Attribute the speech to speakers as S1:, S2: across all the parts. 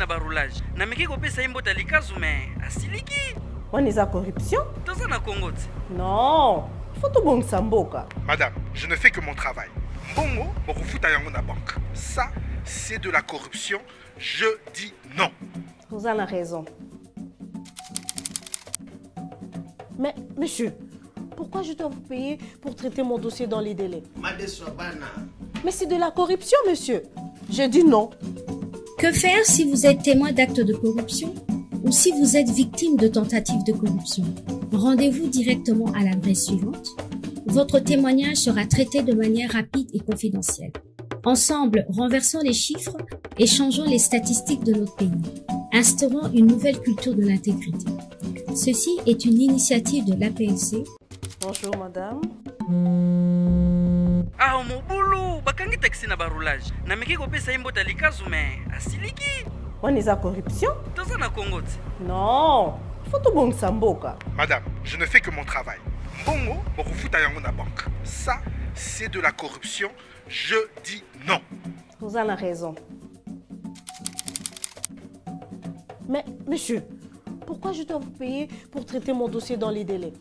S1: na barulage. Na meki kopesa imbo talikazu me asiliki.
S2: On est à corruption?
S1: Toza na Congo.
S2: Non, il faut tout bon samboka.
S3: Madame, je ne fais que mon travail. Bongo, bokufuta yango na banque. Ça, c'est de la corruption. Je dis non.
S2: Vous en avez raison. Mais, monsieur, pourquoi je dois vous payer pour traiter mon dossier dans les délais? Mais c'est de la corruption, monsieur. J'ai dit non.
S4: Que faire si vous êtes témoin d'actes de corruption ou si vous êtes victime de tentatives de corruption? Rendez-vous directement à l'adresse suivante. Votre témoignage sera traité de manière rapide et confidentielle. Ensemble, renversons les chiffres et changeons les statistiques de notre pays. Instaurons une nouvelle culture de l'intégrité. Ceci est une initiative de l'APLC.
S2: Bonjour, madame.
S1: Ah, mon boulot, bakangi taxi na barulage. Na meki kopesa imbo talikazu me asiliki.
S2: On est à corruption?
S1: Toza na Congo.
S2: Non, il faut tout bon samboka.
S3: Madame, je ne fais que mon travail. Bongo, bokufuta yango na banque. Ça, c'est de la corruption. Je dis non.
S2: Vous en avez raison. Mais, monsieur, pourquoi je dois vous payer pour traiter mon dossier dans les délais?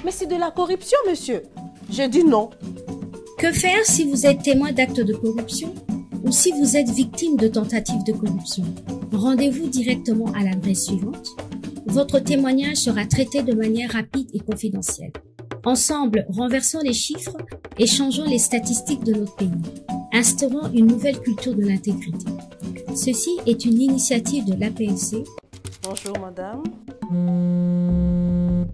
S2: Mais c'est de la corruption, monsieur. J'ai dit non.
S4: Que faire si vous êtes témoin d'actes de corruption ou si vous êtes victime de tentatives de corruption? Rendez-vous directement à l'adresse suivante. Votre témoignage sera traité de manière rapide et confidentielle. Ensemble, renversons les chiffres et changeons les statistiques de notre pays. Instaurons une nouvelle culture de l'intégrité. Ceci est une initiative de l'APLC.
S2: Bonjour, madame.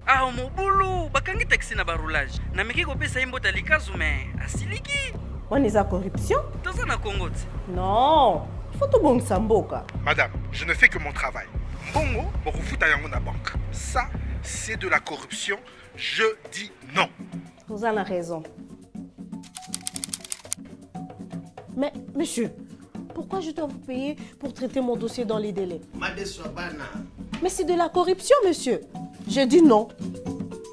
S1: Ah, mon boulot, bakangi taxi na barulage. Na meki kopesa imbo talikazu me asiliki.
S2: On est à corruption?
S1: Toza na Congo.
S2: Non, il faut tout bon samboka.
S3: Madame, je ne fais que mon travail. Bongo, bokufuta yango na banque. Ça, c'est de la corruption. Je dis non.
S2: Vous en avez raison. Mais, monsieur, pourquoi je dois vous payer pour traiter mon dossier dans les délais? Mais c'est de la corruption, monsieur. J'ai dit non.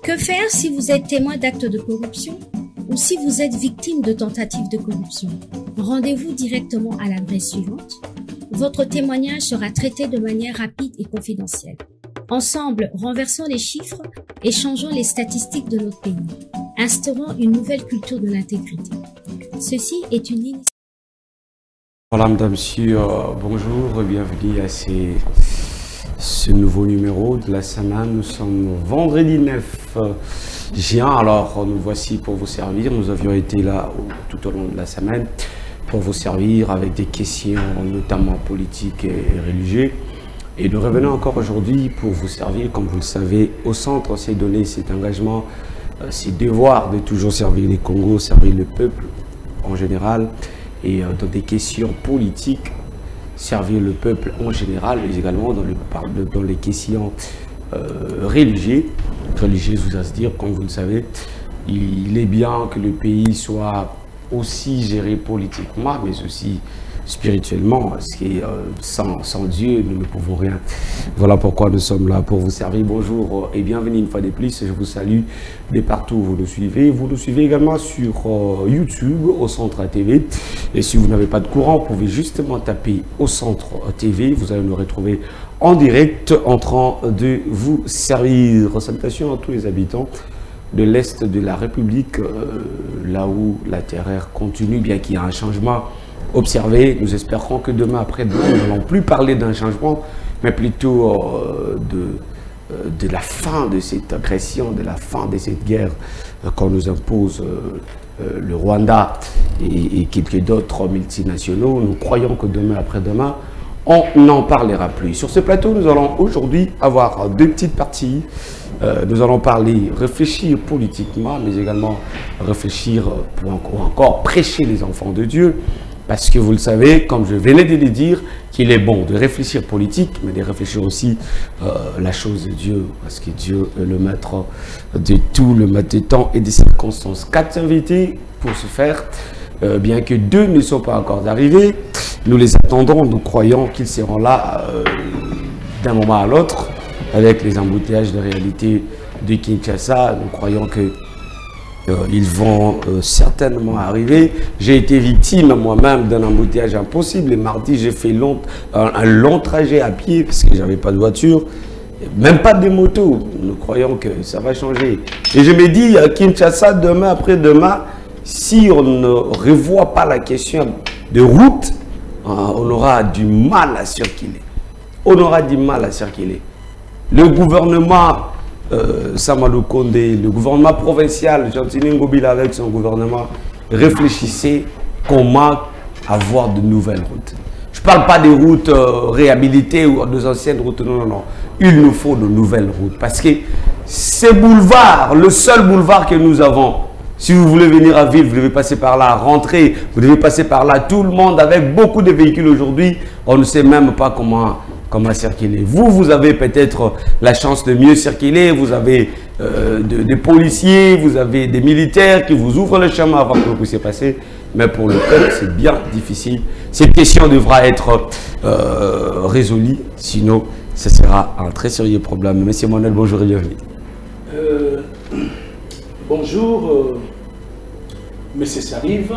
S4: Que faire si vous êtes témoin d'actes de corruption ou si vous êtes victime de tentatives de corruption? Rendez-vous directement à l'adresse suivante. Votre témoignage sera traité de manière rapide et confidentielle. Ensemble, renversons les chiffres et changeons les statistiques de notre pays. Instaurons une nouvelle culture de l'intégrité. Ceci est une initiative.
S5: Voilà, mesdames, messieurs, bonjour, bienvenue à ce nouveau numéro de la semaine. Nous sommes vendredi 9 juin, alors nous voici pour vous servir. Nous avions été là tout au long de la semaine pour vous servir avec des questions notamment politiques et religieuses. Et nous revenons encore aujourd'hui pour vous servir, comme vous le savez, au centre s'est donné cet engagement, ces devoirs de toujours servir les Congos, servir le peuple en général, et dans des questions politiques, servir le peuple en général, mais également dans les questions religieuses, vous à se dire, comme vous le savez, il est bien que le pays soit aussi géré politiquement, mais aussi spirituellement, parce que sans Dieu, nous ne pouvons rien. Voilà pourquoi nous sommes là pour vous servir. Bonjour et bienvenue une fois de plus. Je vous salue de partout où vous nous suivez. Vous nous suivez également sur YouTube, au Centre TV. Et si vous n'avez pas de courant, vous pouvez justement taper au Centre TV. Vous allez nous retrouver en direct en train de vous servir. Salutations à tous les habitants de l'Est de la République, là où la terreur continue, bien qu'il y ait un changement observé. Nous espérons que demain, après-demain, nous n'allons plus parler d'un changement, mais plutôt de la fin de cette agression, de la fin de cette guerre qu'on nous impose le Rwanda et quelques d'autres multinationaux. Nous croyons que demain, après-demain, on n'en parlera plus. Sur ce plateau, nous allons aujourd'hui avoir deux petites parties. Nous allons parler, réfléchir politiquement, mais également réfléchir pour encore prêcher les enfants de Dieu. Parce que vous le savez, comme je venais de le dire, qu'il est bon de réfléchir politique, mais de réfléchir aussi la chose de Dieu. Parce que Dieu est le maître de tout, le maître des temps et des circonstances. 4 invités pour ce faire, bien que 2 ne sont pas encore arrivés. Nous les attendons, nous croyons qu'ils seront là d'un moment à l'autre. Avec les embouteillages de réalité de Kinshasa, nous croyons que Ils vont certainement arriver. J'ai été victime moi-même d'un embouteillage impossible. Et mardi, j'ai fait un long trajet à pied parce que j'avais pas de voiture. Même pas de moto. Nous croyons que ça va changer. Et je me dis, à Kinshasa, demain, après-demain, si on ne revoit pas la question de route, on aura du mal à circuler. On aura du mal à circuler. Le gouvernement Samadou Kondé, le gouvernement provincial, Jantini Ngobila avec son gouvernement, réfléchissez comment avoir de nouvelles routes. Je ne parle pas des routes réhabilitées ou des anciennes routes, non, non, non. Il nous faut de nouvelles routes parce que ces boulevards, le seul boulevard que nous avons, si vous voulez venir à ville, vous devez passer par là, rentrer, vous devez passer par là. Tout le monde avec beaucoup de véhicules aujourd'hui, on ne sait même pas comment circuler. Vous avez peut-être la chance de mieux circuler, vous avez des policiers, vous avez des militaires qui vous ouvrent le chemin avant que vous puissiez passer. Mais pour le peuple, c'est bien difficile. Cette question devra être résolue, sinon ce sera un très sérieux problème. Monsieur Manuel, bonjour et bienvenue.
S6: Bonjour, Monsieur Sarive.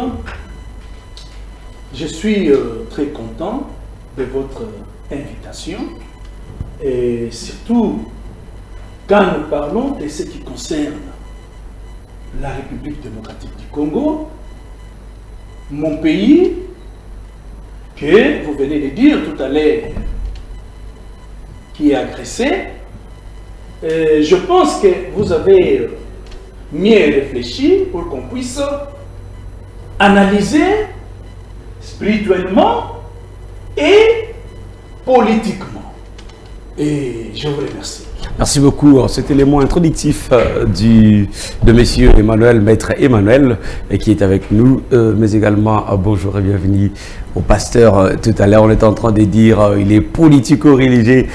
S6: Je suis très content de votre invitation et surtout quand nous parlons de ce qui concerne la République démocratique du Congo, mon pays, que vous venez de dire tout à l'heure, qui est agressé. Je pense que vous avez mieux réfléchi pour qu'on puisse analyser spirituellement et politiquement. Et je vous remercie.
S5: Merci beaucoup. C'était les mots introductifs de monsieur Emmanuel, maître Emmanuel, qui est avec nous, mais également bonjour et bienvenue au pasteur. Tout à l'heure, on était en train de dire il est politico-religieux.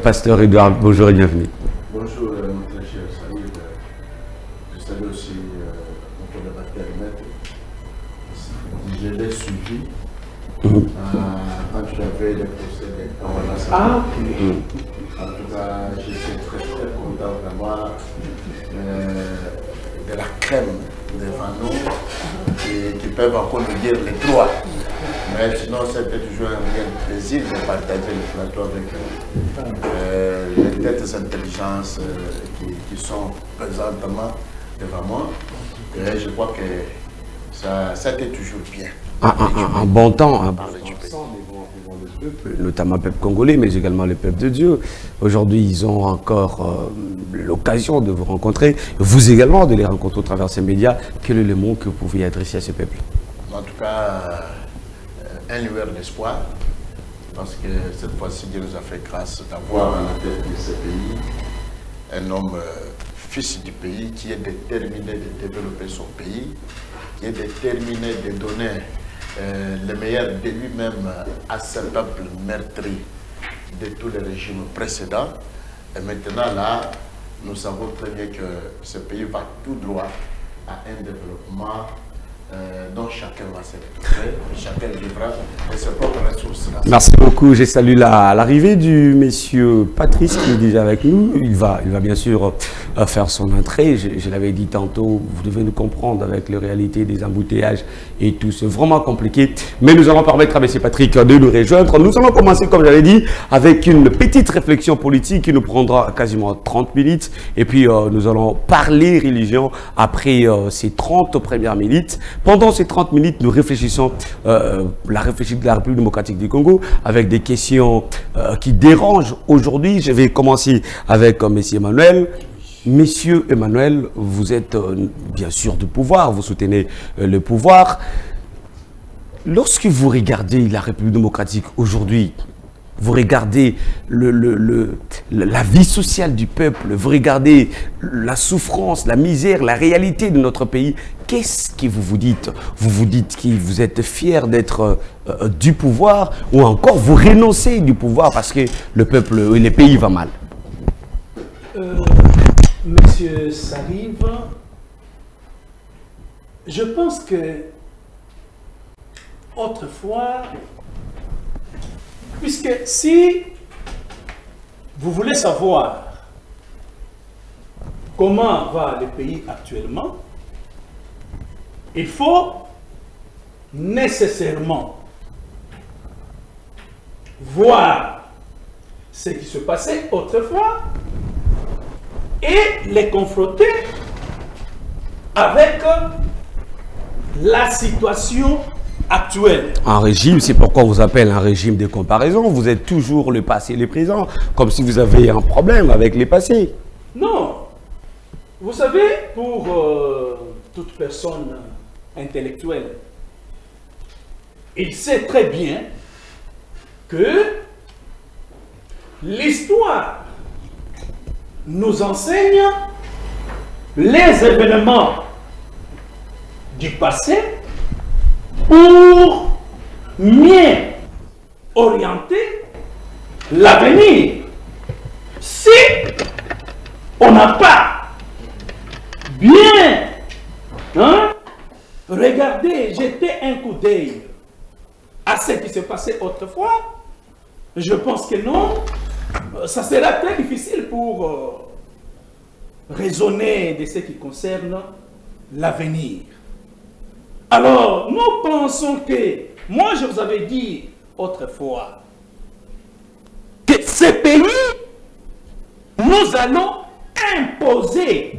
S5: Pasteur Edouard, bonjour et bienvenue.
S7: Bonjour, mon très cher Saïd. Je salue aussi mon débatteur maître. Je l'ai suivi quand tu avais le procès de Kawana.
S6: Ah,
S7: en tout cas, je suis très content vraiment de la crème devant nous qui peuvent encore nous dire les droits. Mais sinon, c'était toujours un bien plaisir de partager le plateau avec les têtes d'intelligence qui sont présentement devant moi. Et je crois que ça était toujours bien.
S5: Un bon temps, notamment le peuple congolais, mais également le peuple de Dieu. Aujourd'hui, ils ont encore l'occasion de vous rencontrer, vous également de les rencontrer au travers ces médias. Quel est le mot que vous pouvez adresser à ce peuple?
S7: En tout cas, un lueur d'espoir, parce que cette fois-ci, Dieu nous a fait grâce d'avoir à la tête de ce pays un homme fils du pays qui est déterminé de développer son pays, qui est déterminé de donner le meilleur de lui-même à ce peuple meurtri de tous les régimes précédents. Et maintenant, là, nous savons très bien que ce pays va tout droit à un développement dont chacun va se retrouver, chacun vivra de ses propres ressources.
S5: Merci beaucoup. Je salue l'arrivée du monsieur Patrice qui est déjà avec nous. Il va bien sûr faire son entrée. Je l'avais dit tantôt, vous devez nous comprendre avec les réalités des embouteillages et tout. C'est vraiment compliqué. Mais nous allons permettre à monsieur Patrick de nous rejoindre. Nous allons commencer, comme j'avais dit, avec une petite réflexion politique qui nous prendra quasiment 30 minutes. Et puis, nous allons parler religion après ces 30 premières minutes. Pendant ces 30 minutes, nous réfléchissons la réflexion de la République démocratique du Congo avec des questions qui dérangent aujourd'hui. Je vais commencer avec monsieur Emmanuel. Monsieur Emmanuel, vous êtes bien sûr du pouvoir, vous soutenez le pouvoir. Lorsque vous regardez la République démocratique aujourd'hui, vous regardez la vie sociale du peuple, vous regardez la souffrance, la misère, la réalité de notre pays. Qu'est-ce que vous vous dites? Vous vous dites que vous êtes fier d'être du pouvoir ou encore vous renoncez du pouvoir parce que le peuple et le pays va mal?
S6: Monsieur Sarive, je pense que autrefois, puisque si vous voulez savoir comment va le pays actuellement, il faut nécessairement voir ce qui se passait autrefois et les confronter avec la situation actuelle.
S5: Un régime, c'est pourquoi on vous appelle un régime de comparaison. Vous êtes toujours le passé et le présent, comme si vous avez un problème avec les passés.
S6: Non. Vous savez, pour toute personne intellectuelle, il sait très bien que l'histoire nous enseigne les événements du passé pour mieux orienter l'avenir. Si on n'a pas bien regardé, jeté un coup d'œil à ce qui se passait autrefois, je pense que non, ça sera très difficile pour raisonner de ce qui concerne l'avenir. Alors, nous pensons que, moi je vous avais dit autrefois, que ces pays, nous allons imposer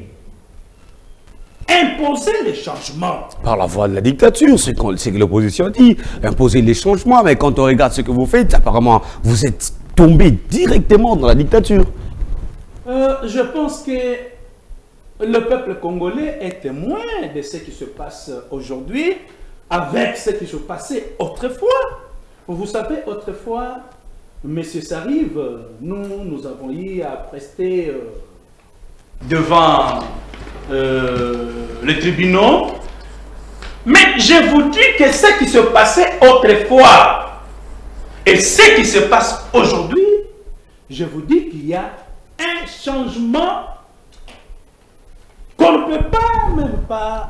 S6: les changements.
S5: Par la voie de la dictature, c'est ce que l'opposition dit, imposer les changements, mais quand on regarde ce que vous faites, apparemment, vous êtes tombé directement dans la dictature.
S6: Je pense que le peuple congolais est témoin de ce qui se passe aujourd'hui avec ce qui se passait autrefois. Vous savez, autrefois, M. Sarive, nous avons eu à prester devant les tribunaux. Mais je vous dis que ce qui se passait autrefois et ce qui se passe aujourd'hui, je vous dis qu'il y a un changement qu'on ne peut même pas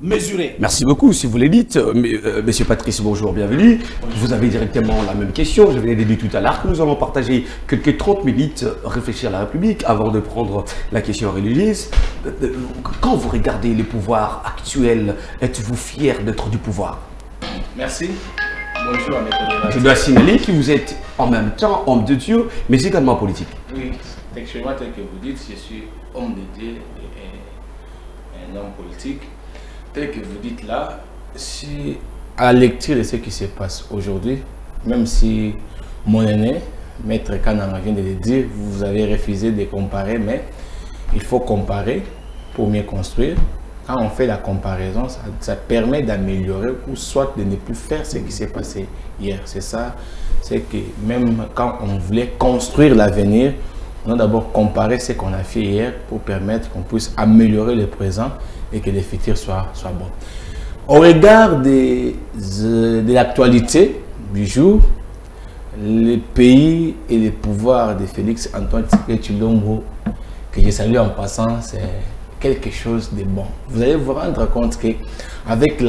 S6: mesurer.
S5: Merci beaucoup, si vous le dites. Monsieur Patrice, bonjour, bienvenue. Vous avez directement la même question. Je venais de dire tout à l'heure que nous allons partager quelques 30 minutes, réfléchir à la République, avant de prendre la question religieuse. Quand vous regardez les pouvoirs actuels, êtes-vous fier d'être du pouvoir?
S8: Merci. Bonjour à mes collègues.
S5: Je dois signaler que vous êtes en même temps homme de Dieu, mais également politique.
S8: Oui, textuellement tel que vous dites, je suis homme de Dieu et un homme politique. Tel que vous dites là, si à la lecture de ce qui se passe aujourd'hui, même si mon aîné, Maître Kananga vient de le dire, vous avez refusé de comparer, mais il faut comparer pour mieux construire. Quand on fait la comparaison, ça permet d'améliorer ou soit de ne plus faire ce qui s'est passé hier. C'est ça, c'est que même quand on voulait construire l'avenir, on a d'abord comparé ce qu'on a fait hier pour permettre qu'on puisse améliorer le présent et que le futur soit bon. Au regard de l'actualité du jour, le pays et le pouvoir de Félix Antoine Tshilombo, que je salue en passant, c'est quelque chose de bon. Vous allez vous rendre compte qu'avec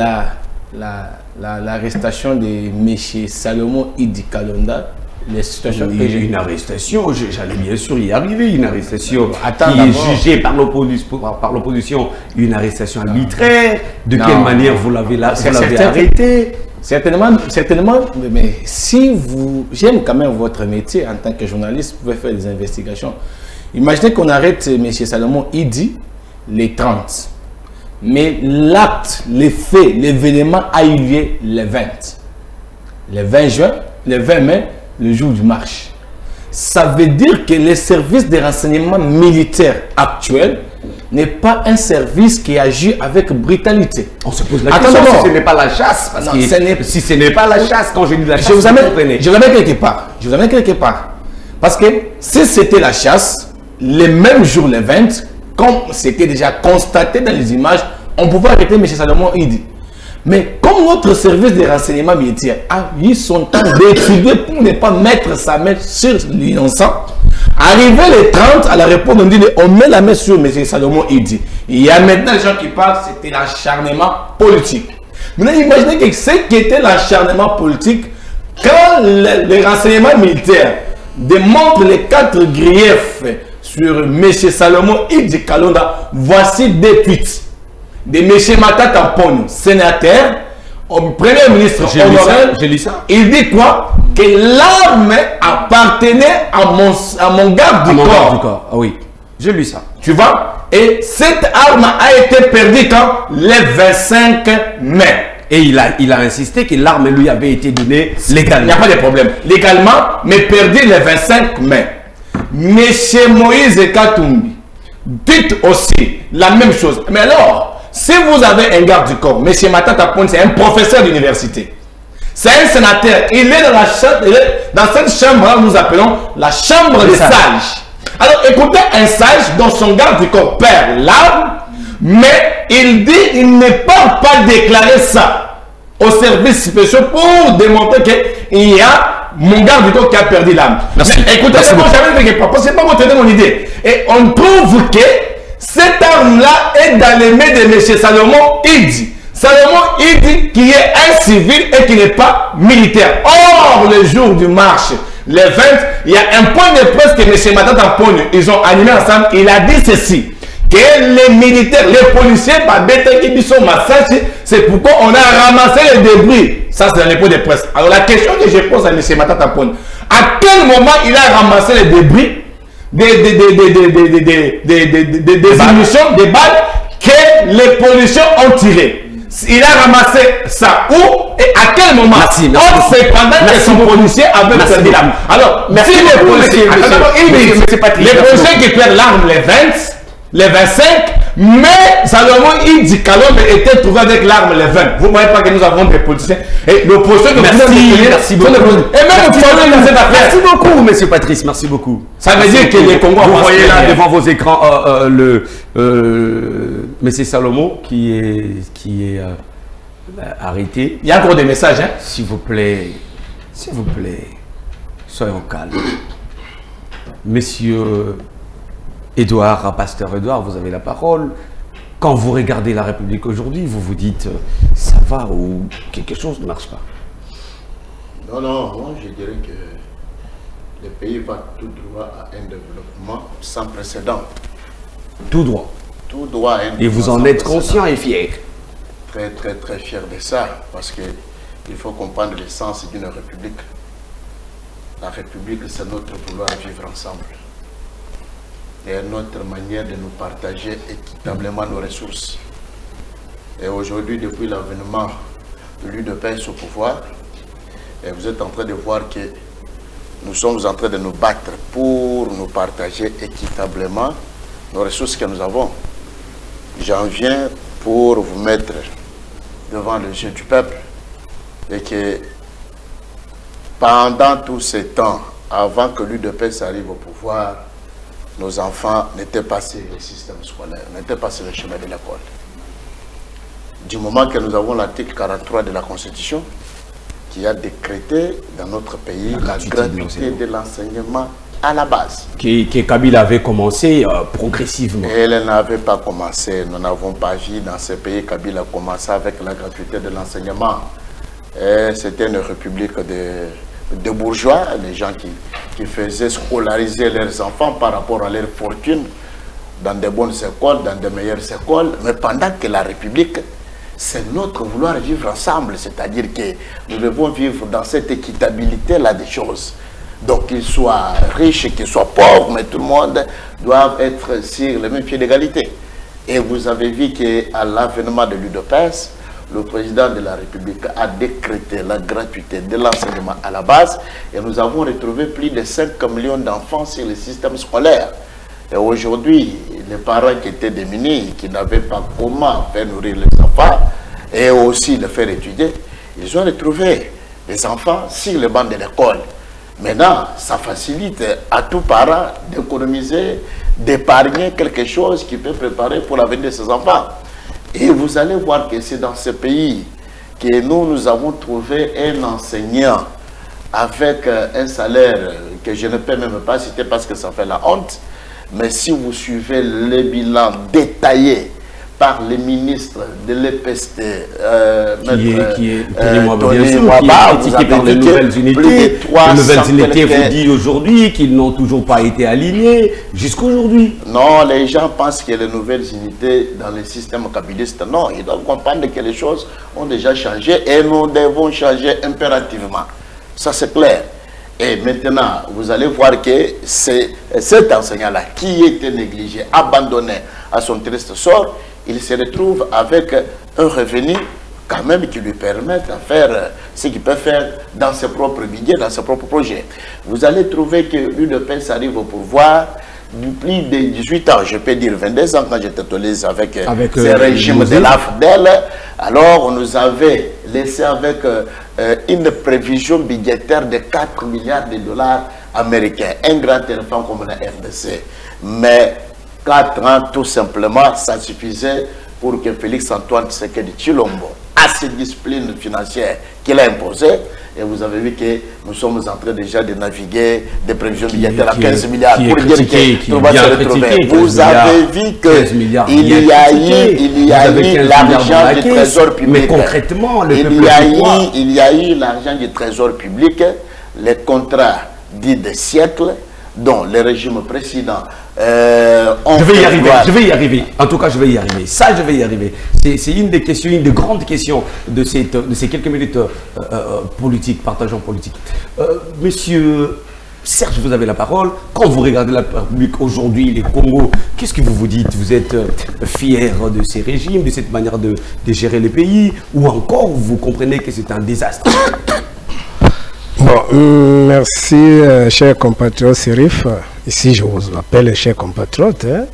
S8: l'arrestation de M. Salomon Idi Kalonda, les situations...
S5: Une arrestation, j'allais bien sûr y arriver, une arrestation qui est jugée par l'opposition, une arrestation arbitraire. De quelle manière vous l'avez arrêté?
S8: Certainement, mais si vous... J'aime quand même votre métier en tant que journaliste, vous pouvez faire des investigations. Imaginez qu'on arrête M. Salomon Idi les 30. Mais l'acte, les faits, l'événement a eu lieu le 20. Le 20 juin, le 20 mai, le jour du marche. Ça veut dire que les services de renseignement militaire actuels n'est pas un service qui agit avec brutalité.
S5: On se pose la question si ce n'est pas la chasse. Parce que si ce n'est pas la chasse, quand je dis la chasse,
S8: je vous amène quelque part. Je vous amène quelque part. Parce que si c'était la chasse, le même jour, le 20, comme c'était déjà constaté dans les images, on pouvait arrêter M. Salomon Idi. Mais comme notre service de renseignement militaire a eu son temps d'étudier pour ne pas mettre sa main sur l'innocent, arrivé les 30 à la réponse, on dit on met la main sur M. Salomon Idi. Il y a maintenant les gens qui parlent, c'était l'acharnement politique. Maintenant, imaginez que ce qui était l'acharnement politique, quand les renseignements militaires démontrent les 4 griefs sur M. Salomon Idi Kalonda, voici des tweets. de M. Matata Ponyo, sénateur, au Premier ministre honorable, il dit quoi? Que l'arme appartenait à mon garde du corps.
S5: Ah oui, j'ai lu ça.
S8: Tu vois? Et cette arme a été perdue quand? Le 25 mai.
S5: Et il a insisté que l'arme lui avait été donnée légalement.
S8: Il n'y a pas de problème. Légalement, mais perdu le 25 mai. Monsieur Moïse Katumbi, dites aussi la même chose. Mais alors, si vous avez un garde du corps, monsieur Matata Ponyo, c'est un professeur d'université. C'est un sénateur. Il est dans la chambre, dans cette chambre-là, nous appelons la chambre des sages. Alors, écoutez un sage dont son garde du corps perd l'arme, mais il dit il n'est pas déclarer ça au service spécial pour démontrer qu'il y a mon garde du corps qui a perdu l'arme. Écoutez, c'est pas vous donner mon idée. Et on trouve que cette arme-là est dans les mains de M. Salomon Idi. Salomon Idi qui est un civil et qui n'est pas militaire. Or, le jour du marche, le 20, il y a un point de presse que M. Matata Ponyo, ils ont animé ensemble. Il a dit ceci, que les militaires, les policiers, c'est pourquoi on a ramassé les débris. Ça, c'est dans les points de presse. Alors, la question que je pose à M. Matata Ponyo, à quel moment il a ramassé les débris des munitions, des balles que les policiers ont tirées? Il a ramassé ça où et à quel moment?
S5: Merci.
S8: C'est pendant que son policier avait perdu l'arme. Alors, merci les policiers. Les policiers qui perdent l'arme les 20, les 25, mais Salomon Idi Kalombe était trouvé avec l'arme les 20. Vous ne voyez pas que nous avons des policiers. Et l'opposition que
S5: merci beaucoup.
S8: Et même
S5: merci beaucoup, monsieur Patrice, merci beaucoup.
S8: Ça veut dire que les Congos,
S5: vous voyez là devant vos écrans monsieur Salomon qui est arrêté.
S8: Il y a encore des messages, hein?
S5: S'il vous plaît, soyons calmes. Monsieur Edouard, pasteur Edouard, vous avez la parole. Quand vous regardez la République aujourd'hui, vous vous dites ça va ou quelque chose ne marche pas.
S7: Non, moi je dirais que le pays va tout droit à un développement sans précédent.
S5: Tout droit.
S7: Tout droit à un développement.
S5: Et vous en êtes conscient et fier.
S7: Très, très, très fier de ça, parce qu'il faut comprendre l'essence d'une république. La république, c'est notre vouloir vivre ensemble. Et notre manière de nous partager équitablement nos ressources. Et aujourd'hui, depuis l'avènement de l'UDPS au pouvoir, et vous êtes en train de voir que nous sommes en train de nous battre pour nous partager équitablement nos ressources que nous avons. J'en viens pour vous mettre devant les yeux du peuple et que pendant tous ces temps, avant que l'UDPS arrive au pouvoir, nos enfants n'étaient pas sur le système scolaire, n'étaient pas sur le chemin de l'école. Du moment que nous avons l'article 43 de la Constitution qui a décrété dans notre pays la gratuité de l'enseignement à la base.
S5: Que Kabila avait commencé progressivement.
S7: Elle n'avait pas commencé, nous n'avons pas vu dans ce pays Kabila commencer avec la gratuité de l'enseignement. C'était une république de bourgeois, les gens qui faisaient scolariser leurs enfants par rapport à leur fortune dans de bonnes écoles, dans de meilleures écoles, mais pendant que la République, c'est notre vouloir vivre ensemble, c'est-à-dire que nous devons vivre dans cette équitabilité-là des choses. Donc qu'ils soient riches, qu'ils soient pauvres, mais tout le monde doit être sur le même pied d'égalité. Et vous avez vu qu'à l'avènement de l'UDPS, le président de la République a décrété la gratuité de l'enseignement à la base et nous avons retrouvé plus de 5 millions d'enfants sur le système scolaire. Et aujourd'hui, les parents qui étaient démunis, qui n'avaient pas comment faire nourrir les enfants et aussi les faire étudier, ils ont retrouvé les enfants sur les bancs de l'école. Maintenant, ça facilite à tout parent d'économiser, d'épargner quelque chose qui peut préparer pour l'avenir de ses enfants. Et vous allez voir que c'est dans ce pays que nous avons trouvé un enseignant avec un salaire que je ne peux même pas citer parce que ça fait la honte. Mais si vous suivez les bilans détaillés par le ministre de l'EPST,
S5: qui est critiqué par les nouvelles unités. Les nouvelles unités vous disent aujourd'hui qu'ils n'ont toujours pas été alignés jusqu'à aujourd'hui.
S7: Non, les gens pensent que les nouvelles unités dans le système kabiliste, non, ils doivent comprendre que les choses ont déjà changé et nous devons changer impérativement. Ça c'est clair. Et maintenant, vous allez voir que c'est cet enseignant-là qui était négligé, abandonné à son triste sort, il se retrouve avec un revenu quand même qui lui permet de faire ce qu'il peut faire dans ses propres budgets, dans ses propres projets. Vous allez trouver que l'UDPS arrive au pouvoir depuis plus de 18 ans, je peux dire 22 ans quand j'étais toléré avec ce régime de l'AFDEL. Alors on nous avait laissé avec une prévision budgétaire de 4 milliards de dollars américains, un grand éléphant comme la RDC. Mais 4 ans tout simplement, ça suffisait pour que Félix Antoine Tshisekedi Tshilombo, à cette discipline financière qu'il a imposée, et vous avez vu que nous sommes en train déjà de naviguer des prévisions budgétaires à 15 milliards pour dire que tout va se retrouver. Vous avez vu qu'il y a eu l'argent du trésor public.
S5: Mais concrètement,
S7: il y a eu l'argent du trésor public, les contrats dits de siècle, dont le régime précédent
S5: je vais y arriver. En tout cas, je vais y arriver. Ça, je vais y arriver. C'est une des questions, une des grandes questions de ces quelques minutes politiques, partageant politique. Monsieur Serge, vous avez la parole. Quand vous regardez la République aujourd'hui, les Congo, qu'est-ce que vous dites? Vous êtes fier de ces régimes, de cette manière de gérer les pays, ou encore vous comprenez que c'est un désastre?
S9: Bon, merci, cher compatriote Serif. Ici, je vous appelle cher compatriote. Hein.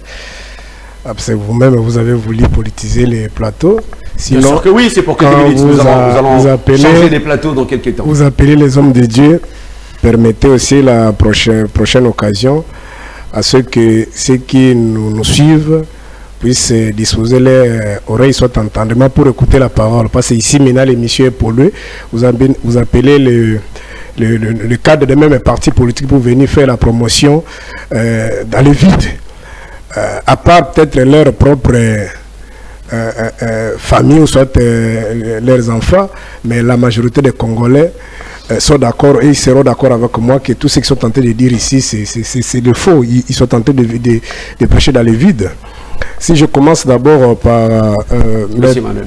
S9: Parce que vous-même, vous avez voulu politiser les plateaux. Sinon,
S5: bien sûr que oui, c'est pour quelques minutes. Nous allons changer les plateaux dans quelques temps.
S9: Vous appelez les hommes de Dieu. Permettez aussi la prochaine occasion à ceux qui nous suivent puissent disposer les oreilles soit entendement pour écouter la parole. Parce que ici, maintenant, l'émission est polluée. Vous appelez le cadre de même parti politique pour venir faire la promotion dans le vide. À part peut-être leur propre famille ou soit leurs enfants, mais la majorité des Congolais sont d'accord et ils seront d'accord avec moi que tout ce qu'ils sont tentés de dire ici, c'est de faux. Ils sont tentés de prêcher dans le vide. Si je commence d'abord par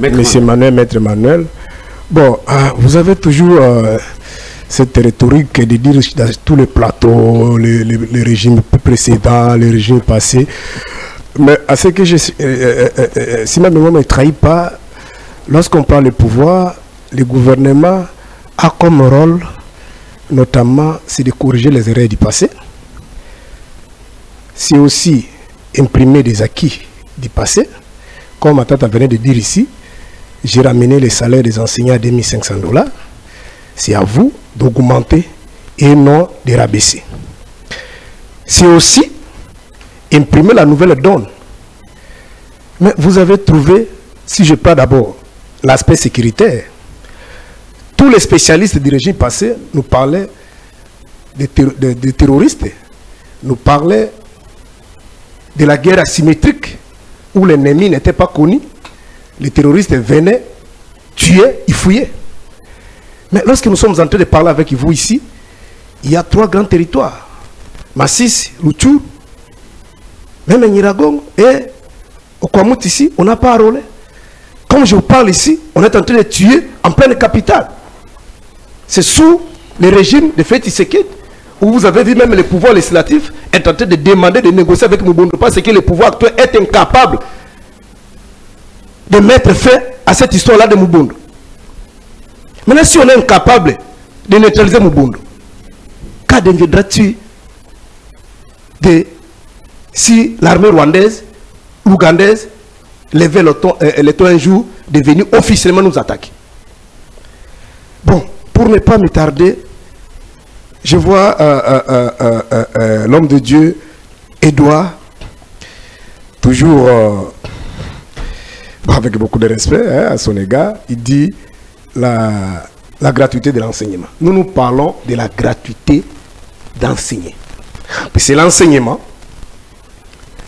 S9: Maître Manuel, bon, vous avez toujours cette rhétorique de dire dans tous les plateaux, les régimes précédents, les régimes passés. Mais à ce que si ma mémoire ne me trahit pas, lorsqu'on parle de pouvoir, le gouvernement a comme rôle, notamment, c'est de corriger les erreurs du passé. C'est aussi imprimer des acquis du passé. Comme ma tante venait de dire ici, j'ai ramené les salaires des enseignants à 2500 $. C'est à vous d'augmenter et non de rabaisser. C'est aussi imprimer la nouvelle donne. Mais vous avez trouvé, si je parle d'abord l'aspect sécuritaire, tous les spécialistes du régime passé nous parlaient des terroristes, nous parlaient de la guerre asymétrique où l'ennemi n'était pas connu. Les terroristes venaient, tuaient, ils fouillaient. Mais lorsque nous sommes en train de parler avec vous ici, il y a 3 grands territoires. Massis, Luchu, même Niragon et Okwamut ici, on n'a pas enrôlé. Comme je vous parle ici, on est en train de tuer en pleine capitale. C'est sous le régime de Félix Tshisekedi, où vous avez vu même le pouvoir législatif est en train de demander de négocier avec Mobundo parce que le pouvoir actuel est incapable de mettre fin à cette histoire-là de Mobundo. Maintenant, si on est incapable de neutraliser Mobundo, qu'adviendra-t-il si l'armée rwandaise, ougandaise, levait le ton un jour de venir officiellement nous attaquer? Bon, pour ne pas me tarder, je vois l'homme de Dieu, Edouard, toujours avec beaucoup de respect à son égard, il dit la gratuité de l'enseignement. Nous parlons de la gratuité d'enseigner. C'est l'enseignement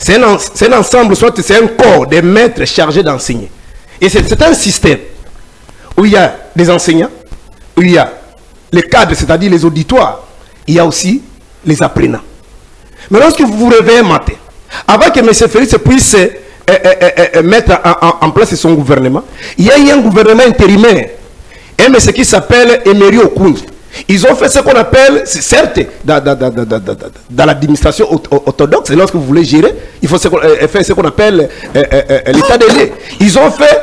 S9: C'est un ensemble, soit c'est un corps de maîtres chargés d'enseigner. Et c'est un système où il y a des enseignants, où il y a les cadres, c'est-à-dire les auditoires, il y a aussi les apprenants. Mais lorsque vous vous réveillez un matin, avant que M. Félix puisse mettre en place son gouvernement, il y a eu un gouvernement intérimaire, un monsieur qui s'appelle Emery Okounji. Ils ont fait ce qu'on appelle, certes, dans l'administration orthodoxe, lorsque vous voulez gérer, il faut faire ce qu'on appelle l'état des lieux. Ils ont fait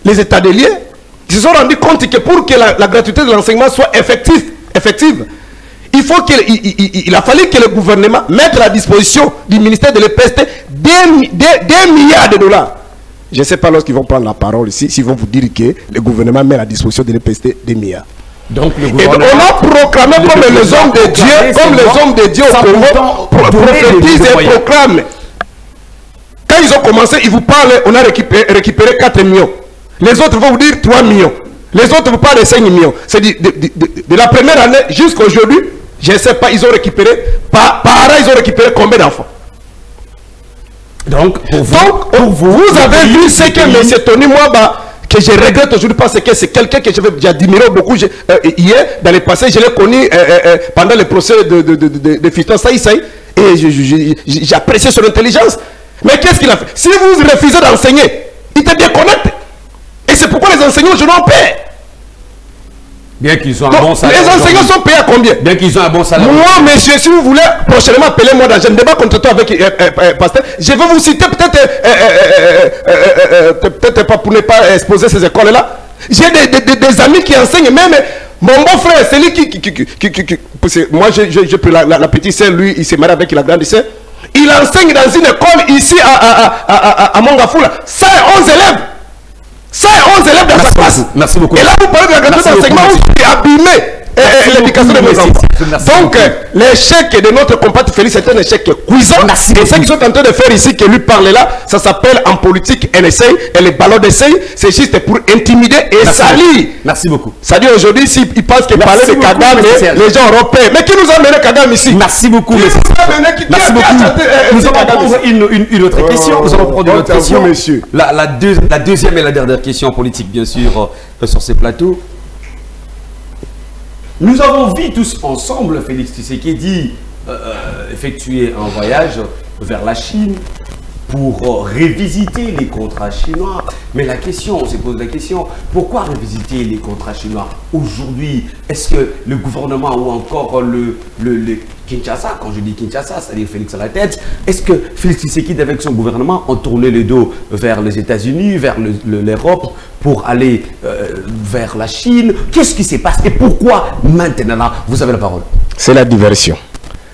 S9: les états des lieux. Ils se sont rendus compte que pour que la gratuité de l'enseignement soit effective, il a fallu que le gouvernement mette à la disposition du ministère de l'EPST des milliards de dollars. Je ne sais pas lorsqu'ils vont prendre la parole ici, s'ils vont vous dire que le gouvernement met à la disposition de l'EPST des milliards.
S5: Donc,
S9: et on a proclamé comme les hommes de Dieu, au Congo, prophétisent et proclament. Quand ils ont commencé, ils vous parlent, on a récupéré 4 millions. Les autres vont vous dire 3 millions. Les autres vous parlent de 5 millions. C'est de la première année jusqu'à aujourd'hui, je ne sais pas, ils ont récupéré, par an, ils ont récupéré combien d'enfants?
S5: Donc, pour vous
S9: avez vu ce que M. Tony Mwaba, que je regrette aujourd'hui parce que c'est quelqu'un que j'ai admiré beaucoup. Hier, dans le passé, je l'ai connu pendant le procès de Fiston Saïsaï et j'ai apprécié son intelligence. Mais qu'est-ce qu'il a fait? Si vous refusez d'enseigner, il te déconnecte. Et c'est pourquoi les enseignants aujourd'hui en paient.
S5: Bien qu'ils ont un bon salaire.
S9: Les enseignants sont payés à combien?
S5: Bien qu'ils ont un bon salaire.
S9: Moi, monsieur, si vous voulez prochainement appeler moi dans un débat contre toi avec Pasteur, je vais vous citer peut-être pas pour ne pas exposer ces écoles-là. J'ai des amis qui enseignent, même mon beau-frère, c'est lui moi, j'ai pris la petite sœur, lui, il s'est marié avec la grande sœur. Il enseigne dans une école ici à Mongafula. 111 élèves. 111 élèves dans sa classe.
S5: Merci beaucoup.
S9: Et là, vous parlez de la gratuité d'enseignement qui est abîmé l'éducation de mes enfants. Donc, l'échec de notre compatriote Félix est un échec cuisant. Et ce qu'ils sont en train de faire ici, que lui parle là, ça s'appelle en politique un essai. Et les ballons d'essai, c'est juste pour intimider et salir.
S5: Merci beaucoup.
S9: C'est-à-dire aujourd'hui, s'ils pensent que parler de Kagame, les gens européens. Mais qui nous a mené Kagame ici?
S5: Merci beaucoup. Merci beaucoup. Nous allons prendre une autre question. Nous allons prendre une autre question.
S9: Monsieur.
S5: La deuxième et la dernière question politique, bien sûr, sur ces plateaux. Nous avons vu tous ensemble, Félix Tshisekedi, effectuer un voyage vers la Chine pour revisiter les contrats chinois. Mais la question, on se pose la question, pourquoi revisiter les contrats chinois aujourd'hui? Est-ce que le gouvernement ou encore le Kinshasa, quand je dis Kinshasa, c'est-à-dire Félix à la tête, est-ce que Félix Tshisekedi avec son gouvernement ont tourné le dos vers les États-Unis, vers l'Europe, pour aller vers la Chine? Qu'est-ce qui se passe et pourquoi maintenant là? Vous avez la parole.
S9: C'est la diversion.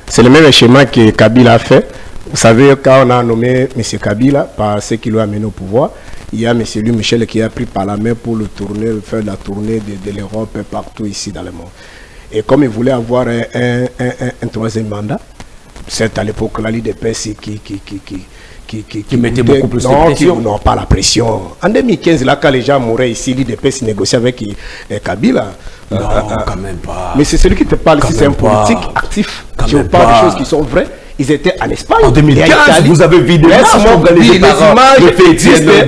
S9: C'est le même schéma que Kabila a fait. Vous savez, quand on a nommé M. Kabila, par ce qui lui a amené au pouvoir, il y a M. Louis Michel qui a pris par la main pour faire la tournée de l'Europe partout ici dans le monde. Et comme il voulait avoir un troisième mandat, c'est à l'époque là l'UDPS qui
S5: mettait beaucoup plus de pression.
S9: Non, pas la pression. En 2015, là, quand les gens mouraient ici, l'UDPS négociait avec Kabila.
S5: Non, quand même pas.
S9: Mais c'est celui qui te parle ici, c'est un politique actif. Je vous parle des choses qui sont vraies. Ils étaient en Espagne.
S5: En 2015, vous avez vu des images organisées par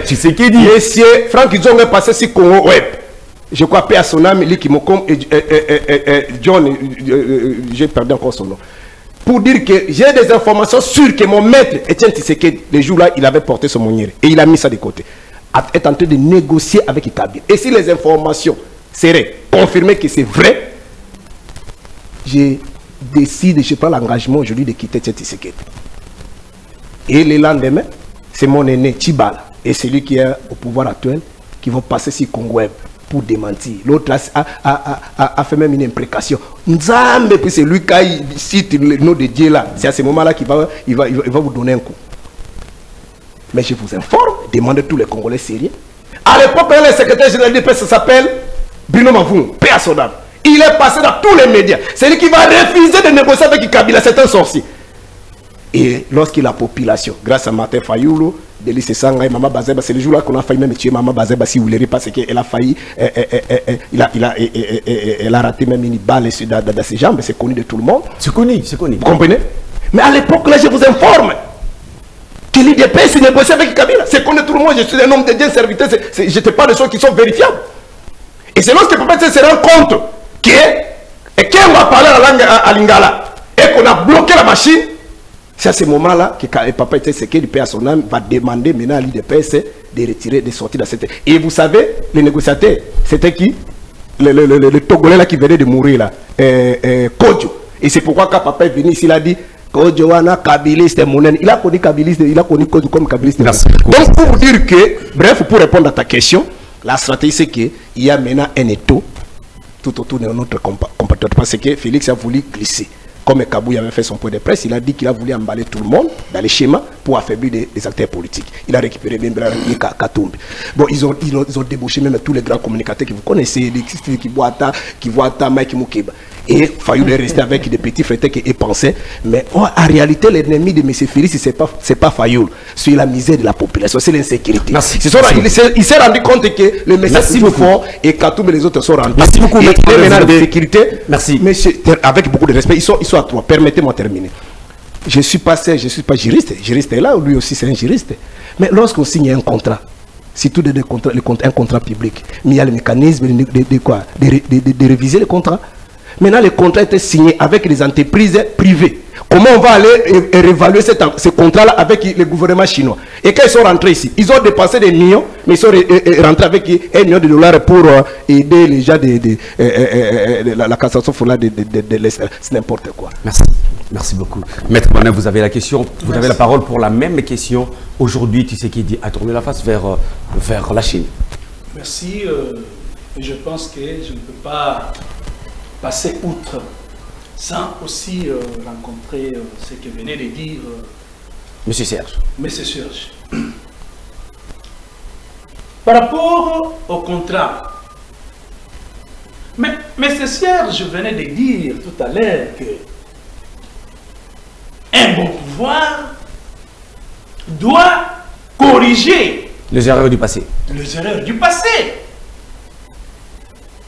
S5: Tshisekedi.
S9: Monsieur Franck Izong est passé sur Congo Web. Je crois paix à son âme, lui qui me comme John, j'ai perdu encore son nom. Pour dire que j'ai des informations sûres que mon maître Etienne Tshisekedi, le jour-là, il avait porté son monnier et il a mis ça de côté. Est en train de négocier avec Kabila. Et si les informations seraient confirmées que c'est vrai, je décide, je prends l'engagement aujourd'hui de quitter Tshisekedi. Et le lendemain, c'est mon aîné Tchibala et celui qui est au pouvoir actuel qui vont passer sur Congo Web pour démentir. L'autre a fait même une imprécation. Nzambe, puis c'est lui qui cite le nom de Dieu là. C'est à ce moment-là qu'il va vous donner un coup. Mais je vous informe, demandez tous les Congolais sérieux. À l'époque, le secrétaire général du PS s'appelle Bruno Mavungu, paix à son âme. Il est passé dans tous les médias. C'est lui qui va refuser de négocier avec Kabila. C'est un sorcier. Et lorsque la population, grâce à Martin Fayoulou, Délice Sangay, Maman Bazeba, c'est le jour-là qu'on a failli même tuer Maman Bazeba si vous voulez, parce qu'elle a failli, elle a raté même une balle dans ses jambes, c'est connu de tout le monde.
S5: C'est connu, c'est connu.
S9: Vous comprenez? Mais à l'époque, là, je vous informe, que l'IDPS négocie avec Kabila. C'est connaître tout le monde, je suis un homme de Dieu serviteur, je n'étais pas des choses qui sont vérifiables. Et c'est lorsque Papa se rend compte qu'on va parler la langue à Lingala et qu'on a bloqué la machine, c'est à ce moment-là que Papa Tshisekedi, paix à son âme, va demander maintenant à l'IDPS de retirer, de sortir de cette... Et vous savez, les négociateurs, c'était qui? Le Togolais là qui venait de mourir là, Kodjo. Et c'est pourquoi quand Papa est venu ici, il a dit Kodjo wana kabiliste monen. Il a connu kabiliste, il a connu Kodjo comme kabiliste. Donc pour vous dire que, bref, pour répondre à ta question, la stratégie c'est qu'il y a maintenant un étau tout autour de notre compatriote. Parce que Félix a voulu glisser. Comme Kabouya avait fait son point de presse, il a dit qu'il a voulu emballer tout le monde dans les schémas pour affaiblir les acteurs politiques. Il a récupéré même Katumbi. Bon, ils ont débauché même tous les grands communicateurs que vous connaissez, qui voient Mike Mukeba. Et Fayoul est resté avec des petits frères qui pensaient. Mais en réalité, l'ennemi de M. Félix, ce n'est pas Fayoul. C'est la misère de la population, c'est l'insécurité. Il s'est rendu compte que le message est plus fort et Katumbi et les autres sont rendus.
S5: Merci beaucoup,
S9: maître. La sécurité.
S5: Merci.
S9: Mais avec beaucoup de respect, ils sont à trois. Permettez-moi de terminer. Je ne suis pas juriste. Juriste est là, lui aussi c'est un juriste. Mais lorsqu'on signe un contrat, surtout un contrat public, mais il y a le mécanisme de réviser le contrat. Maintenant, le contrat était signé avec les entreprises privées. Comment on va aller réévaluer ce contrat-là avec le gouvernement chinois? Et quand ils sont rentrés ici, ils ont dépensé des millions, mais ils sont rentrés avec $1 million pour aider les gens de la catastrophe là de l'Est. C'est n'importe quoi.
S5: Merci. Merci beaucoup. Maître Bonin, vous avez la question, vous avez la parole pour la même question. Aujourd'hui, Tshisekedi a tourné la face vers la Chine.
S6: Merci. Je pense que je ne peux pas passer outre sans aussi rencontrer ce que venait de dire
S5: Monsieur Serge.
S6: Monsieur Serge. Par rapport au contrat, mais Monsieur Serge venait de dire tout à l'heure que un bon pouvoir doit corriger
S5: les erreurs du passé.
S6: Les erreurs du passé.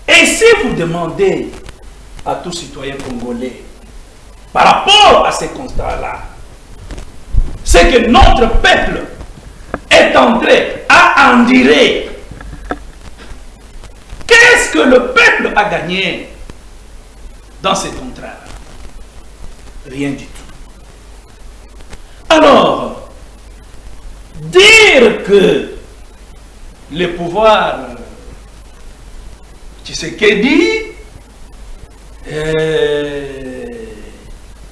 S6: Et si vous demandez à tous citoyens congolais par rapport à ces constats-là, c'est que notre peuple est entré à endurer. Qu'est-ce que le peuple a gagné dans ces contrats? Rien du tout. Alors, dire que le pouvoir Tshisekedi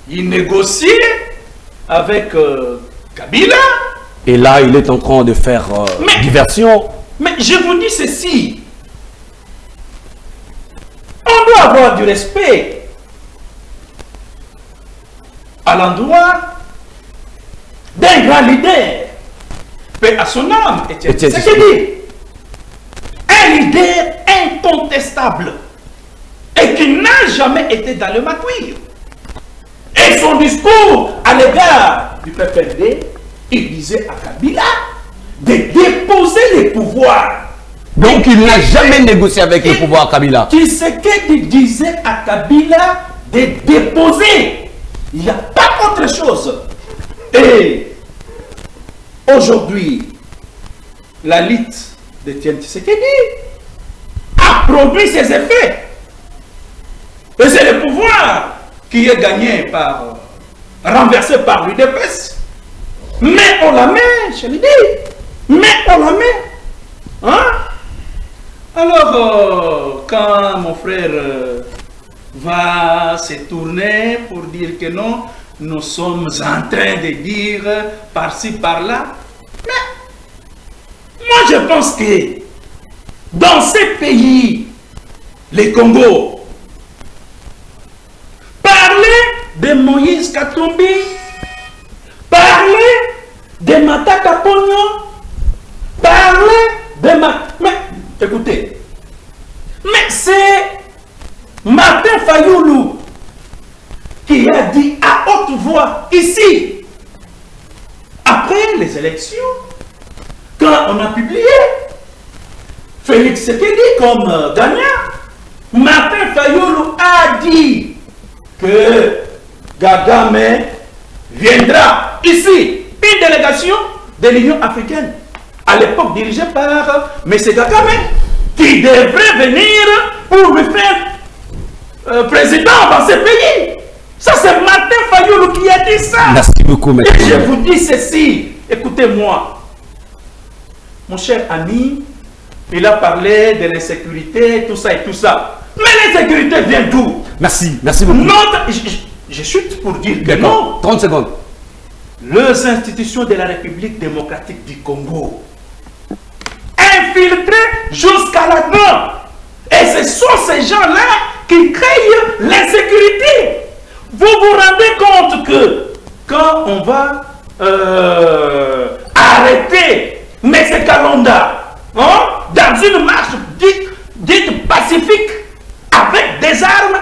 S6: il négocie avec Kabila.
S5: Et là, il est en train de faire diversion.
S6: Mais je vous dis ceci. On doit avoir du respect à l'endroit d'un grand leader. Paix à son âme, Étienne Tshisekedi. Un leader incontestable. Et qui n'a jamais été dans le matouille. Et son discours à l'égard du PPRD, il disait à Kabila de déposer les pouvoirs.
S5: Donc il n'a jamais négocié avec le pouvoir Kabila.
S6: Tshisekedi disait à Kabila de déposer. Il n'y a pas autre chose. Et aujourd'hui, la lutte d'Étienne Tshisekedi a produit ses effets. Et c'est le pouvoir qui est gagné par, renversé par l'UDPS. Mais on la met, je l'ai dit. Mais on la met. Hein? Alors, quand mon frère va se tourner pour dire que non, nous sommes en train de dire par-ci, par-là. Mais moi, je pense que dans ces pays, les Congo, parler de Moïse Katumbi, parler de Matata Pogno, parler de Mais, écoutez, mais c'est Martin Fayoulou qui a dit à haute voix ici, après les élections, quand on a publié Félix Tshisekedi comme gagnant, Martin Fayoulou a dit que Kagame viendra ici, une délégation de l'Union africaine, à l'époque dirigé par M. Kagame, qui devrait venir pour me faire président dans ce pays. Ça, c'est Martin Fayulu qui a dit ça.
S5: Merci beaucoup, M.
S6: Et je vous dis ceci, écoutez-moi. Mon cher ami, il a parlé de l'insécurité, tout ça et tout ça. Mais l'insécurité vient d'où?
S5: Merci beaucoup.
S6: Je chute pour dire que non.
S5: 30 secondes.
S6: Les institutions de la République démocratique du Congo, infiltrées jusqu'à là-dedans. Et ce sont ces gens-là qui créent l'insécurité. Vous vous rendez compte que quand on va arrêter M. Kalonda dans une marche dite pacifique avec des armes,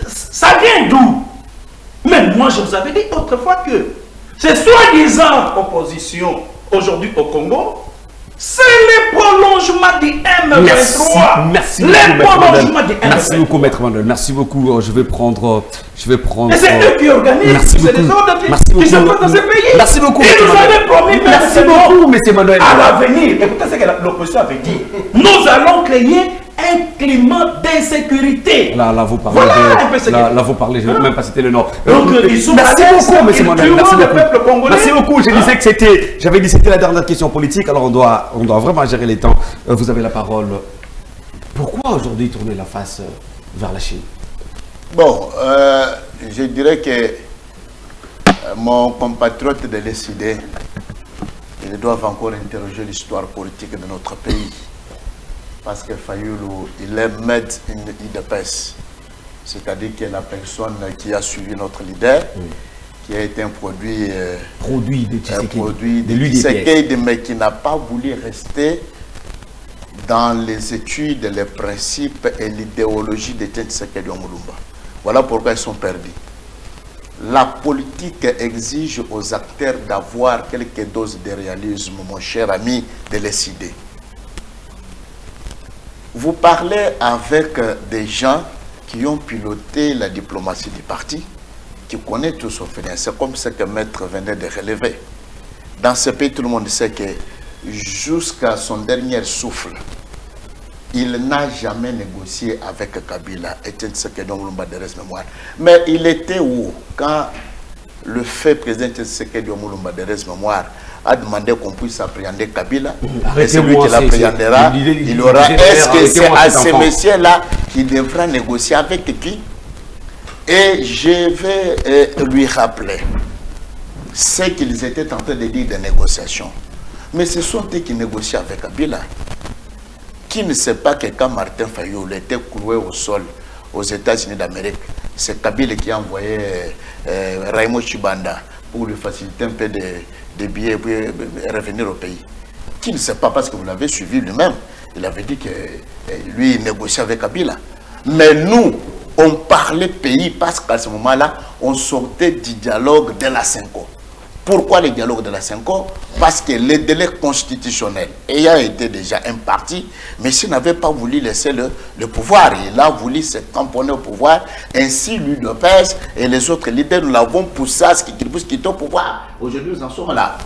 S6: ça vient d'où? Mais moi je vous avais dit autrefois que c'est soi-disant opposition aujourd'hui au Congo, c'est le prolongement du M23.
S5: Merci beaucoup, Maître Mandel. Merci beaucoup. Je vais prendre.
S6: Et c'est eux qui organisent. C'est les autres qui se passent dans ce pays.
S5: Merci beaucoup.
S6: Et nous avons promis.
S5: Merci beaucoup, M. Mandel.
S6: À l'avenir, écoutez ce que l'opposition avait dit. Nous allons créer un climat d'insécurité.
S5: Là, vous parlez.
S6: Voilà,
S5: là, vous parlez. Je ne vais même pas citer le nom.
S6: Donc, ils sont
S5: merci beaucoup, M. Mandel.
S6: Merci
S5: beaucoup. Je disais que c'était. J'avais dit que c'était la dernière question politique. Alors, on doit vraiment gérer les temps. Vous avez la parole. Pourquoi aujourd'hui tourner la face vers la Chine?
S7: Bon, je dirais que mon compatriote de l'ESID, ils doivent encore interroger l'histoire politique de notre pays. Parce que Fayulu, il est maître in IDPS. C'est-à-dire que la personne qui a suivi notre leader, qui a été un produit de Tshisekedi, mais qui n'a pas voulu rester dans les études, les principes et l'idéologie de Tshisekedi Omulumba. Voilà pourquoi ils sont perdus. La politique exige aux acteurs d'avoir quelques doses de réalisme, mon cher ami de l'ESID. Vous parlez avec des gens qui ont piloté la diplomatie du parti, qui connaissent tout son finance. C'est comme ce que Maître venait de relever. Dans ce pays, tout le monde sait que jusqu'à son dernier souffle, il n'a jamais négocié avec Kabila. Mais il était où quand le fait président Tshisekedi Omulumba de Mémoire a demandé qu'on puisse appréhender Kabila, et celui qui l'appréhendera, il aura. Est-ce que c'est à ces messieurs-là qui devra négocier avec qui? Et je vais lui rappeler ce qu'ils étaient en train de dire des négociations. Mais ce sont eux qui négocient avec Kabila. Qui ne sait pas que quand Martin Fayulu était cloué au sol aux États-Unis d'Amérique, c'est Kabila qui a envoyé Raymond Chibanda pour lui faciliter un peu de billets pour revenir au pays. Qui ne sait pas, parce que vous l'avez suivi lui-même, il avait dit que lui il négociait avec Kabila. Mais nous, on parlait pays parce qu'à ce moment-là, on sortait du dialogue de la Cinco. Pourquoi le dialogue de la Cinco? Parce que le délai constitutionnel ayant été déjà imparti, mais s'il n'avait pas voulu laisser le pouvoir, il a voulu se tamponner au pouvoir, ainsi l'UDPS et les autres leaders, nous l'avons poussé à ce qu'ils puissent quitter au pouvoir. Aujourd'hui, nous en sommes là.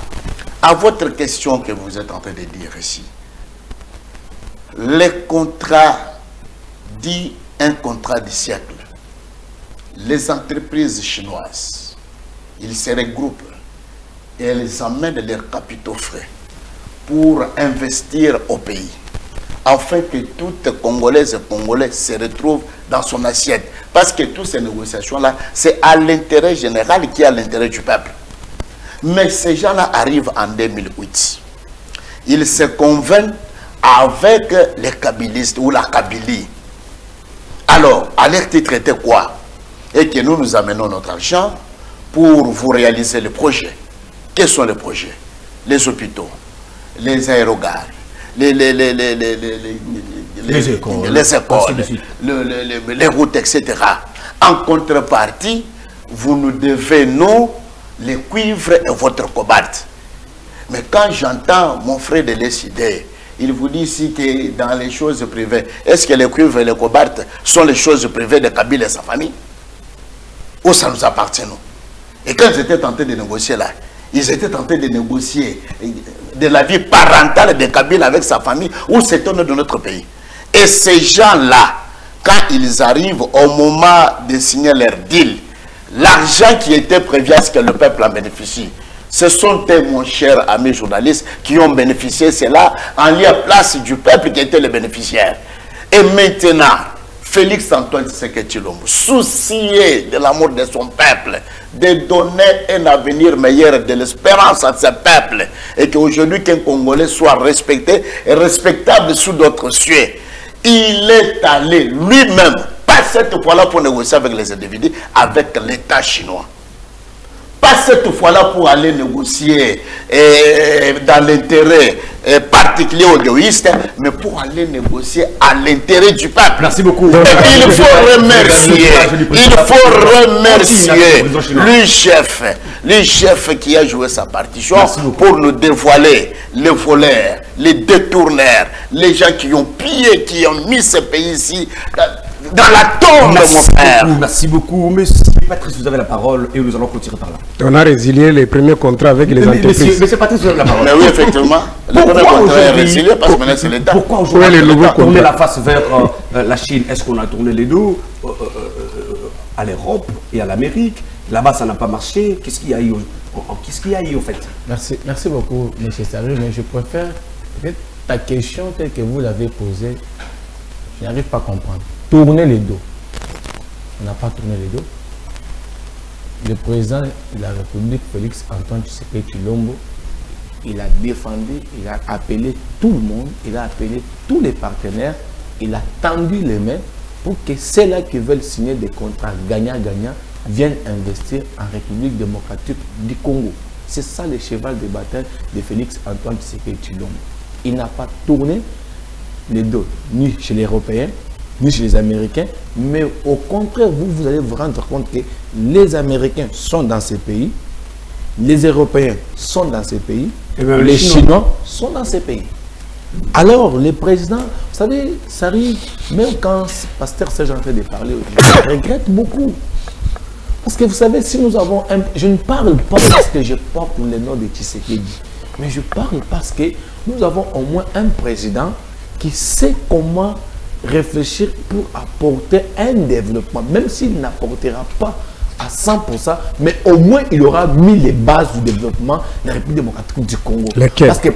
S7: À votre question que vous êtes en train de dire ici, les contrats, dit un contrat du siècle, les entreprises chinoises, ils se regroupent et elles amènent leurs capitaux frais pour investir au pays, afin que toutes Congolaises et Congolais se retrouvent dans son assiette. Parce que toutes ces négociations-là, c'est à l'intérêt général qui est à l'intérêt du peuple. Mais ces gens-là arrivent en 2008. Ils se convainquent avec les Kabylistes ou la Kabylie. Alors, à leur titre était quoi? Et que nous amenons notre argent pour vous réaliser le projet. Quels sont les projets? Les hôpitaux, les aérogares, les écoles, les routes, etc. En contrepartie, vous nous devez, nous, les cuivres et votre cobalt. Mais quand j'entends mon frère de l'ESID, il vous dit ici que dans les choses privées, est-ce que les cuivres et les cobalt sont les choses privées de Kabila et sa famille? Ou ça nous appartient, nous? Et quand j'étais tenté de négocier là, Ils étaient en train de négocier de la vie parentale de Kabila avec sa famille, où c'est un de notre pays. Et ces gens-là, quand ils arrivent au moment de signer leur deal, l'argent qui était prévu à ce que le peuple en bénéficie, ce sont eux, mon cher ami journaliste, qui ont bénéficié cela en lieu à place du peuple qui était le bénéficiaire. Et maintenant, Félix Antoine Tshisekedi Tshilombo, soucié de l'amour de son peuple, de donner un avenir meilleur, de l'espérance à ce peuple, et qu'aujourd'hui qu'un Congolais soit respecté et respectable sous d'autres cieux, il est allé lui-même, pas cette fois-là pour négocier avec les individus, avec l'État chinois. Pas cette fois-là pour aller négocier dans l'intérêt particulier égoïste, mais pour aller négocier à l'intérêt du peuple.
S5: Merci beaucoup.
S7: Et il faut remercier le chef qui a joué sa partition pour nous dévoiler les voleurs, les détourneurs, les gens qui ont pillé, qui ont mis ce pays ici dans la tombe, mon frère.
S5: Merci beaucoup. Monsieur Patrice, vous avez la parole et nous allons continuer par là.
S9: On a résilié les premiers contrats avec les entreprises.
S5: Monsieur Patrice, vous avez la parole.
S7: Mais oui, effectivement. Le premier contrat est résilié parce que maintenant c'est l'État.
S5: Pourquoi aujourd'hui on a tourné la face vers la Chine? Est-ce qu'on a tourné les dos à l'Europe et à l'Amérique? Là-bas, ça n'a pas marché. Qu'est-ce qu'il y a eu? Qu'est-ce qu'il y a eu, en fait?
S8: Merci beaucoup, M. Sérieux, mais je préfère ta question telle que vous l'avez posée. Je n'arrive pas à comprendre. Tourner les dos. On n'a pas tourné les dos. Le président de la République, Félix Antoine Tshisekedi Tshilombo, il a défendu, il a appelé tout le monde, il a appelé tous les partenaires, il a tendu les mains pour que ceux-là qui veulent signer des contrats gagnant-gagnant viennent investir en République démocratique du Congo. C'est ça le cheval de bataille de Félix Antoine Tshisekedi Tshilombo. Il n'a pas tourné les dos, ni chez les Européens, ni chez les Américains, mais au contraire, vous allez vous rendre compte que les Américains sont dans ces pays, les Européens sont dans ces pays, et même les Chinois sont dans ces pays. Alors, les présidents, vous savez, ça arrive, même quand Pasteur Serge est en train de parler, je regrette beaucoup. Parce que vous savez, si nous avons un... Je ne parle pas parce que je porte le nom de Tshisekedi, mais je parle parce que nous avons au moins un président qui sait comment réfléchir pour apporter un développement, même s'il n'apportera pas à 100%, mais au moins il aura mis les bases du développement de la République démocratique du Congo.
S9: Lequel?
S8: Parce que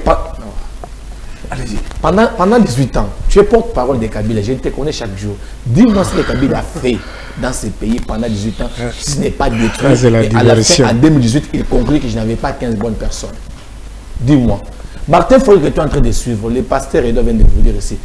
S8: allez-y, pendant 18 ans, tu es porte-parole des Kabila, je te connais chaque jour. Dis-moi ce que Kabila a fait dans ces pays pendant 18 ans, si ce n'est pas détruit. Et à la fin, en 2018, il conclut que je n'avais pas 15 bonnes personnes. Dis-moi. Martin Fayulu, que tu es en train de suivre, les pasteurs Edo viennent de vous dire ici,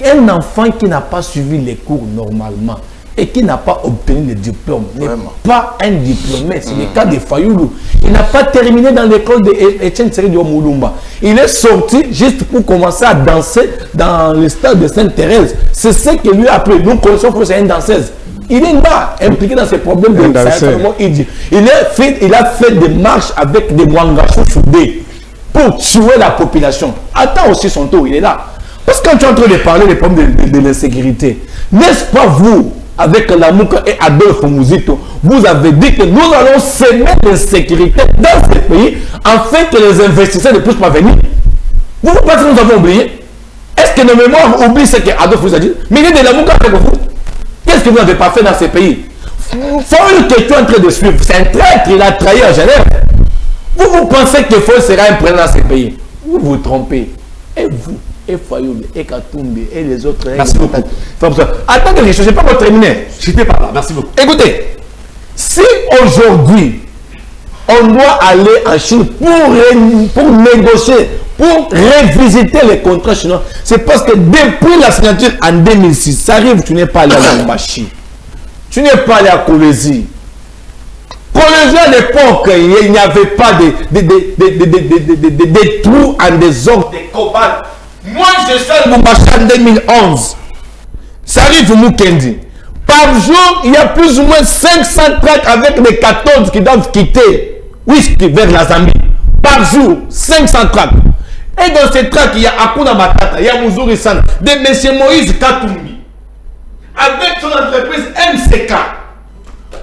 S8: un enfant qui n'a pas suivi les cours normalement et qui n'a pas obtenu le diplôme n'est pas un diplômé. C'est le cas de Fayulu. Il n'a pas terminé dans l'école d'Etienne Tshisekedi Mulumba. Il est sorti juste pour commencer à danser dans le stade de Sainte-Thérèse. C'est ce que lui a appris. Nous connaissons que c'est une danseuse. Il est là, impliqué dans ces problèmes de il a fait des marches avec des Wangachou soudés pour tuer la population. Attends aussi son tour, il est là. Parce que quand tu es en train de parler des problèmes de l'insécurité, n'est-ce pas vous, avec Lamouka et Adolphe Mouzito, vous avez dit que nous allons semer l'insécurité dans ces pays afin que les investisseurs ne puissent pas venir. Vous pensez que nous avons oublié? Est-ce que nos mémoires oublient ce que Adolphe vous a dit? Mais il est de Lamouka avec vous. Qu'est-ce que vous n'avez pas fait dans ces pays? Foyle que tu es en train de suivre, c'est un traître, il a trahi en Genève. Vous pensez que Foyle sera un président dans ces pays? Vous vous trompez. Et vous, et Fayulu, et Katumbi, et les autres.
S5: Merci beaucoup.
S8: Attendez, je ne sais pas pour terminer.
S5: Je n'étais pas là. Merci beaucoup.
S8: Écoutez, si aujourd'hui, on doit aller en Chine pour négocier, pour revisiter les contrats chinois, c'est parce que depuis la signature en 2006, ça arrive, tu n'es pas allé à Lombashi, tu n'es pas allé à Kolwezi. Kolwezi à l'époque, il n'y avait pas des trous en des ordres, des cobalt. Moi, je suis à Lombashi en 2011. Ça arrive au Mukendi. Par jour, il y a plus ou moins 500 tracts avec les 14 qui doivent quitter vers la Zambie. Par jour, 500 tracts. Et dans ces tracts, il y a Akuna Matata, il y a Muzuri San, de M. Moïse Katumbi, avec son entreprise MCK.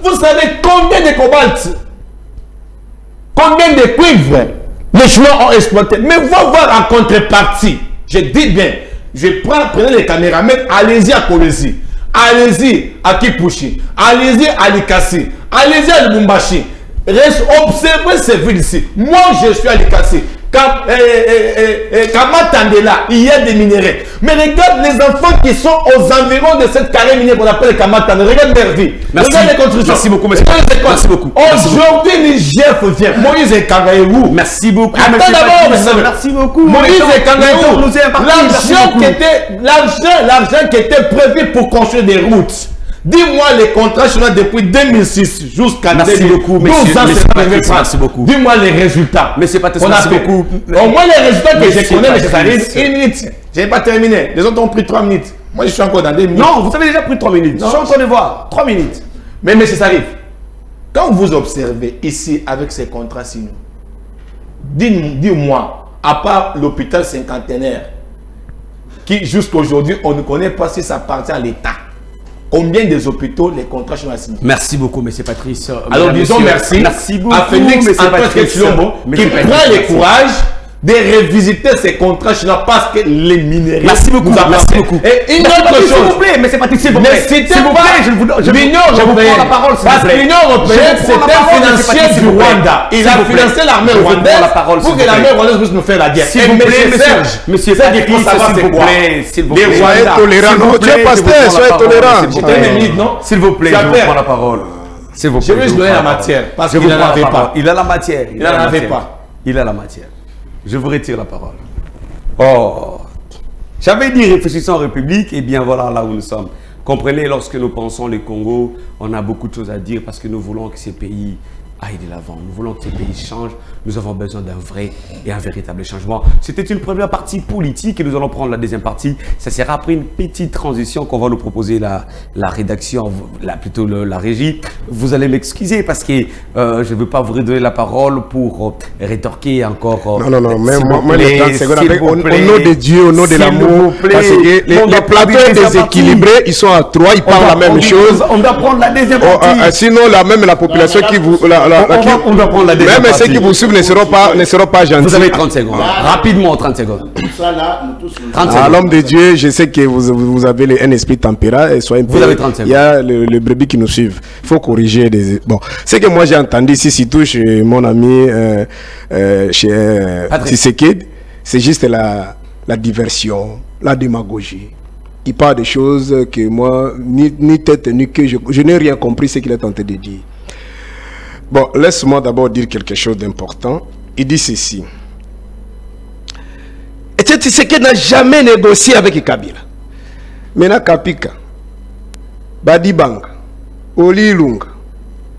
S8: Vous savez combien de cobalt Combien de cuivres les Chinois ont exploité? Mais va voir en contrepartie. Je dis bien, prenez les caméramans, allez-y à Kolwezi, allez-y à Kipushi, allez-y à Likasi, allez-y à Lubumbashi. Observez ces villes ici. Moi, je suis à Likasi. Kamatandela, il y a des minéraux. Mais regarde les enfants qui sont aux environs de cette carré minière qu'on appelle Kamatandela. Regarde leur vie. Regarde les constructions. Merci beaucoup. Merci beaucoup. Aujourd'hui, Niger vient. Moïse et Kangaïou. Merci beaucoup. Attends d'abord. Merci beaucoup. Moïse et Kangaïou. L'argent qui était prévu pour construire des routes. Dis-moi les contrats chinois depuis 2006 jusqu'à 12 ans. Merci beaucoup. Dis-moi les résultats. Mais c'est pas tout. Merci beaucoup. Au moins les résultats que je connais, mais ça arrive 1 minute. Je n'ai pas terminé. Les autres ont pris 3 minutes. Moi, je suis encore dans 2 minutes. Non, vous avez déjà pris 3 minutes. Je suis en train de voir. 3 minutes. Mais ça arrive. Quand vous observez ici avec ces contrats signés, dis-moi, à part l'hôpital cinquantenaire, qui jusqu'aujourd'hui, on ne connaît pas si ça appartient à l'État. Combien des hôpitaux les contrats sont signés? Merci beaucoup, M. Patrice. Alors disons merci. Merci beaucoup à Félix Antoine Tshilombo qui prend le courage de revisiter ces contrats chinois parce que les minéraux. Merci beaucoup. Merci beaucoup. Et une autre chose. S'il vous plaît, M. Patrice, s'il vous plaît. S'il vous plaît, l'Union européenne. Parce que l'Union européenne, c'est un financier du Rwanda. Il a financé l'armée rwandaise pour que l'armée rwandaise puisse nous faire la guerre. S'il vous plaît, monsieur Patrice, s'il vous plaît. S'il vous plaît.
S9: Soyez tolérant. Tu es pasteur, soyez tolérant.
S8: S'il vous plaît, je vous prends la parole. Je vais lui donner la matière. Parce qu'il n'en avait pas. Il a la matière. Il n'en avait pas. Il a la matière. Je vous retire la parole. Oh, j'avais dit réfléchissons en République, et bien voilà là où nous sommes. Comprenez, lorsque nous pensons le Congo, on a beaucoup de choses à dire parce que nous voulons que ces pays aillent de l'avant. Nous voulons que ces pays changent. Nous avons besoin d'un vrai et un véritable changement. C'était une première partie politique et nous allons prendre la deuxième partie. Ça sera après une petite transition qu'on va nous proposer la rédaction, plutôt la régie. Vous allez m'excuser parce que je ne veux pas vous redonner la parole pour rétorquer encore.
S9: Non, mais moi les 30 secondes avec, au nom de Dieu, au nom de l'amour, parce que les plateaux déséquilibrés, ils sont à 3, ils parlent la même chose.
S8: On doit prendre la deuxième partie.
S9: Sinon, la population qui vous...
S8: on doit prendre la deuxième
S9: même ceux qui vous suivent ne seront pas gentils.
S8: Vous avez 30 secondes. Rapidement, 30 secondes.
S9: L'homme de Dieu, je sais que vous avez un esprit tempérant. Et soyez
S8: vous avez 30 secondes.
S9: Il y a le brebis qui nous suivent. Il faut corriger des... Bon, ce que moi j'ai entendu ici, surtout chez mon ami chez Tshisekedi, c'est juste la diversion, la démagogie. Il parle de choses que moi, ni tête ni que je n'ai rien compris ce qu'il est tenté de dire. Bon, laisse-moi d'abord dire quelque chose d'important. Il dit ceci. Et Tshisekedi n'a jamais négocié avec Kabila. Maintenant, Kapika, Badibanga, Oli Lunga,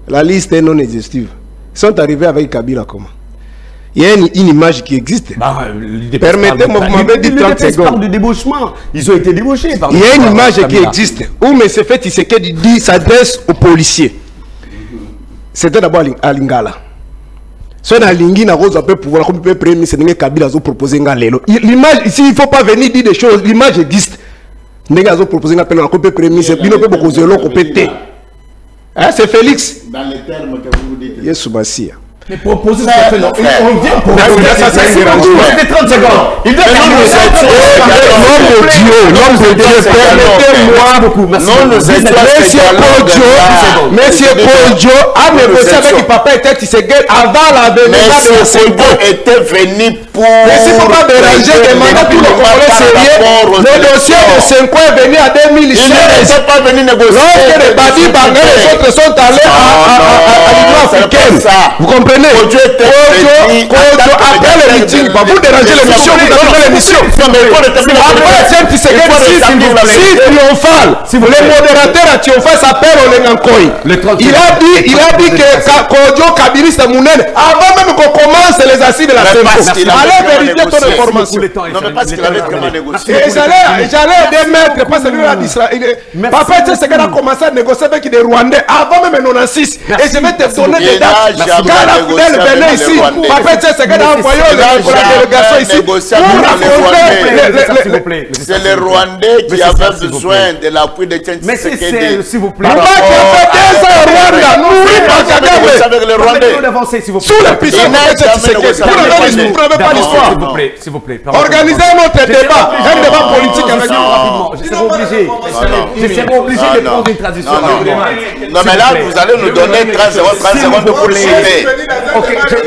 S9: la liste est non exhaustive. Ils sont arrivés avec Kabila comment? Il y a une image qui existe. Permettez-moi, vous m'avez dit 30 secondes.
S8: De débauchement. Ils ont été débauchés.
S9: Il y a une image qui existe où M. Tshisekedi dit s'adresse aux policiers. C'était d'abord à Lingala. Soit dans Lingui, on peut pouvoir, comme le premier ministre Kabila a proposé l'image ici, il ne faut pas venir dire des choses. L'image existe. Nega a proposé un appel à le premier ministre. Il ne peut pas poser l'eau pété. C'est Félix.
S7: Dans les termes que vous dites.
S9: Yes, Soubassia.
S8: Mais proposer ce qu'on fait, on vient pour ça, c'est 30 secondes. Il doit
S9: l'homme de Dieu, permettez-moi. Monsieur Kodjo a négocié avec Papa et Tshisekedi avant la venue de Senko
S7: était venu pour...
S9: Mais si vous ne pas déranger, demandez tout le Congolais sérieux. Le dossier de Senko est venu en 2016.
S7: Ils ne sont pas venus négocier.
S9: Lorsque les Badi Bangé et les autres sont allés à l'Union africaine. Vous comprenez? Kodjo, après l'émission, vous dérangez l'émission, vous avez l'émission. Après, si triomphal, le modérateur à triomphal s'appelle Olengankoy. Il a dit que Kodjo Kabiliste Mounen, avant même qu'on commence les assises de la CEMO, allez vérifier ton information.
S7: Non, mais parce qu'il avait vraiment négocié.
S9: J'allais démettre, parce que Papa Tshisekedi a commencé à négocier avec des Rwandais avant même 96. Et je vais te donner des dates. Quand la Fidèle venait ici, Papa Tshisekedi a envoyé la délégation ici pour raconter.
S7: C'est les Rwandais qui avaient besoin de l'appui de Tshisekedi.
S5: Mais c'est s'il vous plaît.
S7: Vous savez les Rwandais.
S9: Sous la puissance de Tshisekedi. Vous n'avez pas l'histoire.
S5: S'il vous plaît.
S9: Organisez notre débat. Un débat politique avec nous.
S5: Je serai obligé de prendre une transition.
S7: Non, mais là, vous allez nous donner 30 secondes de publicité.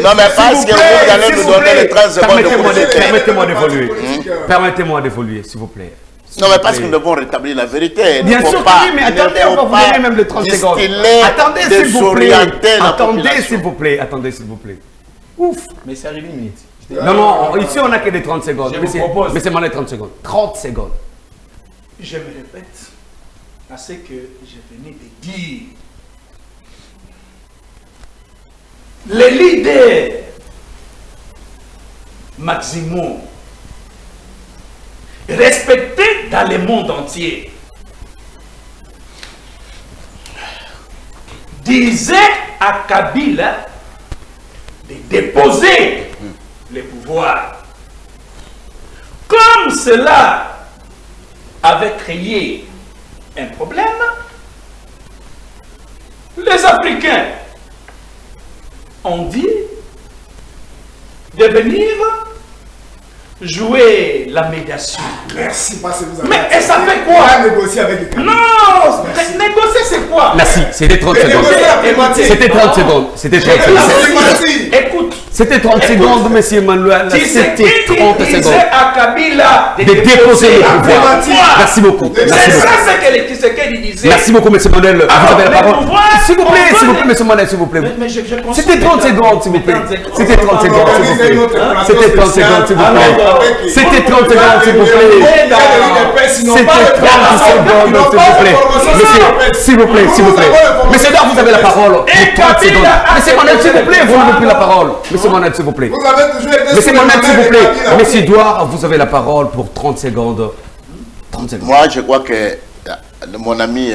S7: Non, mais parce que vous allez nous donner les 30 secondes de publicité.
S5: Permettez-moi d'évoluer, s'il vous plaît.
S7: Non, mais parce que nous devons rétablir la vérité.
S5: Bien sûr que oui, mais attendez, on va vous donner même les 30 secondes. Attendez, s'il vous plaît. Attendez, s'il vous plaît. Attendez, s'il vous plaît. Ouf.
S8: Mais c'est arrivé une minute.
S5: Non, ici on n'a que des 30 secondes. Mais c'est moi les 30 secondes. 30 secondes.
S6: Je me répète à ce que je venais de dire. Les leaders maximaux respectés dans le monde entier disaient à Kabila de déposer le pouvoir. Comme cela avait créé un problème, les Africains ont dit de venir jouer la médiation.
S9: Merci, parce que vous avez.
S6: Mais et ça fait quoi?
S9: Négocier avec les
S6: Non, négocier c'est quoi?
S5: Merci, c'était 30 secondes. C'était 30 secondes. C'était 30 secondes.
S6: Écoute.
S5: C'était 30 secondes, monsieur Manuel. C'était 30 secondes.
S6: À Kabila
S5: de déposer le pouvoir. Merci beaucoup.
S6: C'est ça ce que Tshisekedi disait.
S5: Merci beaucoup, monsieur Manuel. Vous avez la parole. S'il vous plaît, monsieur Manuel, s'il vous plaît. C'était 30 secondes, s'il vous plaît. C'était 30 secondes, s'il vous plaît. C'était 30 secondes, s'il vous plaît. C'était 30 secondes, s'il vous plaît. C'était 30 secondes, s'il vous plaît. S'il vous plaît. Monsieur Dor, vous avez la parole pour 30 secondes. Monsieur Manuel, s'il vous plaît, vous n'avez plus la parole. Monsieur Manuel, s'il vous plaît. Monsieur Manuel, s'il vous plaît. Monsieur Douard, vous avez la parole pour 30 secondes. 30 secondes.
S7: Moi, je crois que mon ami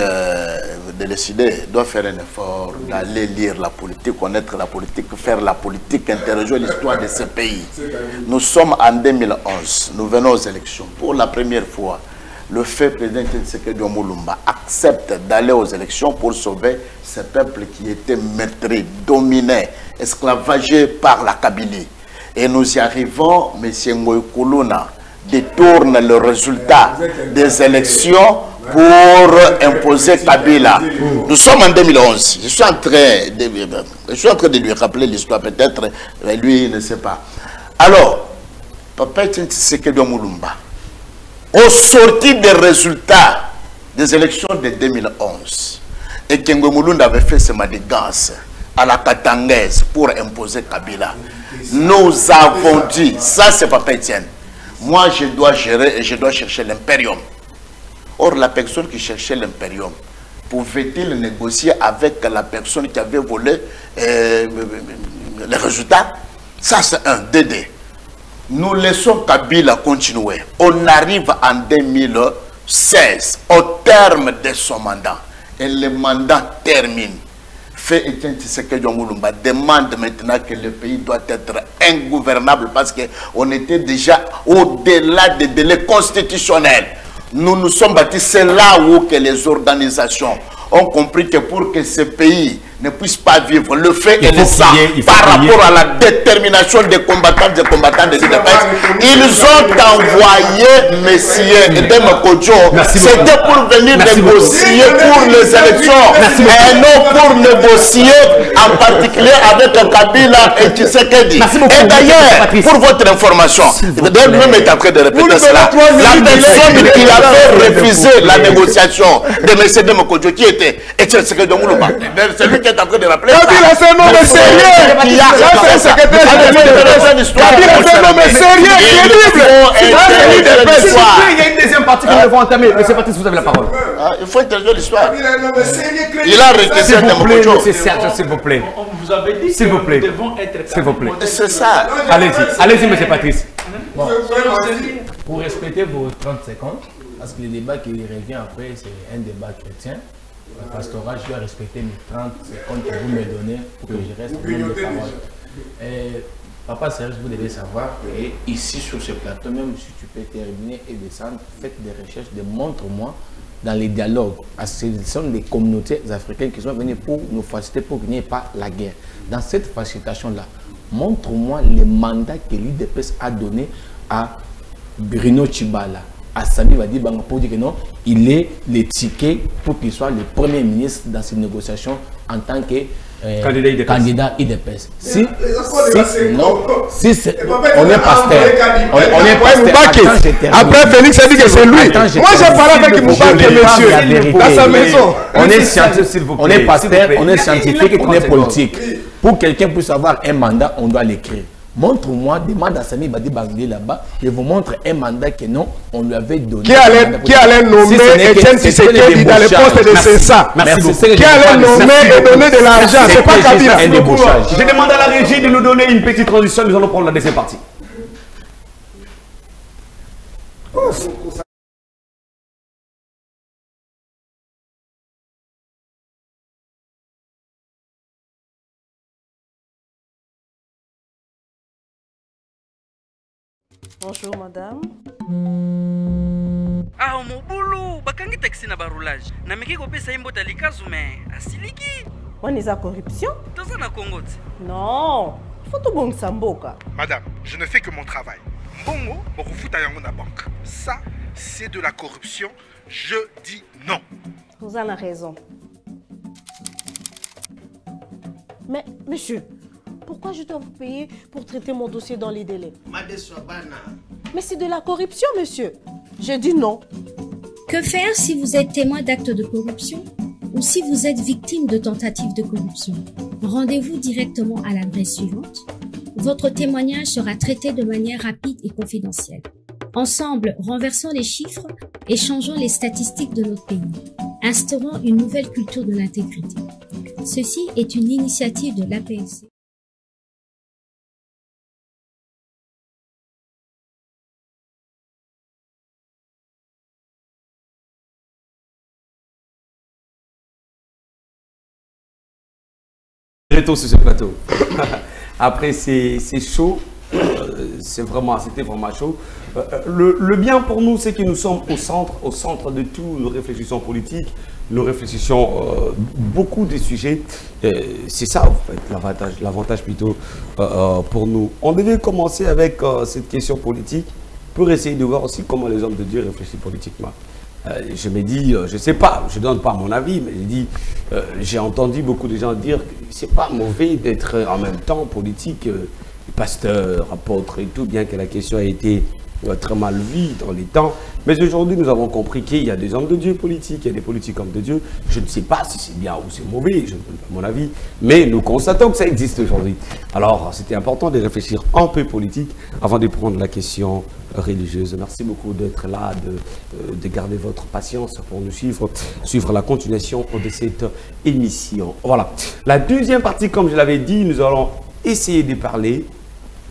S7: de décider doit faire un effort d'aller lire la politique, connaître la politique, faire la politique, interroger l'histoire de ce pays. Nous sommes en 2011, nous venons aux élections. Pour la première fois, le fait président Tshisekedi Omulumba accepte d'aller aux élections pour sauver ce peuple qui était maîtrisé, dominé, esclavagé par la Kabylie. Et nous y arrivons, M. Ngoï Koulouna détourne le résultat des élections pour imposer Kabila. Nous sommes en 2011. Je suis en train de lui rappeler l'histoire, peut-être, lui, il ne sait pas. Alors, Papa Tshisekedi Omulumba, au sorti des résultats des élections de 2011, et Kengo Mulunda avait fait ce manigance à la Katangaise pour imposer Kabila, nous avons dit, ça c'est Papa Etienne, moi je dois gérer et je dois chercher l'impérium. Or la personne qui cherchait l'impérium, pouvait-il négocier avec la personne qui avait volé les résultats? Ça c'est un DD. Nous laissons Kabila continuer. On arrive en 2016, au terme de son mandat. Et le mandat termine. Fait Etienne Tshisekedi Omulumba demande maintenant que le pays doit être ingouvernable parce qu'on était déjà au-delà des délais constitutionnels. Nous nous sommes bâtis, c'est là où que les organisations ont compris que pour que ce pays ne puisse pas vivre, le fait et le sang par rapport à la détermination des combattants de l'UDPS, ils ont envoyé M. Edem Kodjo, c'était pour venir négocier pour les élections et non pour négocier en particulier avec Kabila et Tshisekedi. Et d'ailleurs, pour votre information, lui-même est en train de répéter cela, la personne qui avait refusé la négociation de M. Edem Kodjo, qui était Tshisekedi Omulumba, c'est lui qui est en train de rappeler ça.
S9: Kabila c'est un homme sérieux. C'est un secrétaire de Kabila c'est un homme sérieux, crédible.
S5: Il y a une deuxième partie que nous devons entamer. Monsieur Patrice, vous avez la parole.
S7: Il faut interroger l'histoire.
S5: Il a arrêté s'il vous plaît, monsieur Serge, s'il vous plaît.
S6: On vous avait dit que nous devons être
S5: s'il vous plaît.
S7: C'est ça.
S5: Allez-y, monsieur Patrice.
S8: Bon. Pour respecter vos 30 secondes, parce que le débat qui revient après, c'est un débat chrétien. Le pastorat, je dois respecter mes 30 secondes que vous me donnez pour que je reste libre de parole. Papa Serge, vous devez savoir que ici sur ce plateau, même si tu peux terminer et descendre, faites des recherches, montre-moi dans les dialogues. Ce sont des communautés africaines qui sont venues pour nous faciliter, pour qu'il n'y ait pas la guerre. Dans cette facilitation-là, montre-moi les mandats que l'UDPS a donné à Bruno Tshibala, à Sami Wadi Banga, pour dire que non, il est le ticket pour qu'il soit le premier ministre dans ces négociations en tant que candidat IDPS. Si on est pasteur.
S9: Après Félix a dit que c'est lui. Moi j'ai parlé avec Moubake, monsieur, dans sa maison.
S8: On est pasteur, on est scientifique et on est politique. Pour quelqu'un puisse avoir un mandat, on doit l'écrire. Montre-moi, demande à Sami Badi Bangui là-bas, je vous montre un mandat que non, on lui avait donné. Qui
S9: allait nommer Etienne Tshisekedi dans le poste de CESA? Qui allait nommer et donner de l'argent? C'est pas Kabila.
S5: Je demande à la régie de nous donner une petite transition, nous allons prendre la deuxième partie.
S2: Bonjour madame.
S1: Ah mobulu bakangi taxi na barulage. Na meki ko pesa imbo talikazu mais asiliki.
S2: On est à corruption?
S1: Toza na Congo.
S2: Non, il faut tout bon samboka.
S3: Madame, je ne fais que mon travail. Mbongo, bokufuta yango na banque. Ça, c'est de la corruption. Je dis non.
S2: Vous en avez raison. Mais monsieur, pourquoi je dois vous payer pour traiter mon dossier dans les délais? Mais c'est de la corruption, monsieur. J'ai dit non.
S4: Que faire si vous êtes témoin d'actes de corruption ou si vous êtes victime de tentatives de corruption? Rendez-vous directement à l'adresse suivante. Votre témoignage sera traité de manière rapide et confidentielle. Ensemble, renversons les chiffres et changeons les statistiques de notre pays. Instaurons une nouvelle culture de l'intégrité. Ceci est une initiative de l'APLC.
S5: Retour sur ce plateau. Après, c'est chaud. C'était vraiment chaud. Le bien pour nous, c'est que nous sommes au centre de tout. Nous réfléchissons politique, nous réfléchissons beaucoup des sujets. C'est ça, en fait, l'avantage plutôt pour nous. On devait commencer avec cette question politique pour essayer de voir aussi comment les hommes de Dieu réfléchissent politiquement. Je me dis, je ne sais pas, je ne donne pas mon avis, mais j'ai entendu beaucoup de gens dire que c'est pas mauvais d'être en même temps politique, pasteur, apôtre et tout, bien que la question ait été très mal vue dans les temps. Mais aujourd'hui, nous avons compris qu'il y a des hommes de Dieu politiques, il y a des politiques hommes de Dieu. Je ne sais pas si c'est bien ou c'est mauvais, je ne donne pas mon avis, mais nous constatons que ça existe aujourd'hui. Alors, c'était important de réfléchir un peu politique avant de prendre la question religieuse. Merci beaucoup d'être là, de garder votre patience pour nous suivre la continuation de cette émission. Voilà. La deuxième partie, comme je l'avais dit, nous allons essayer de parler,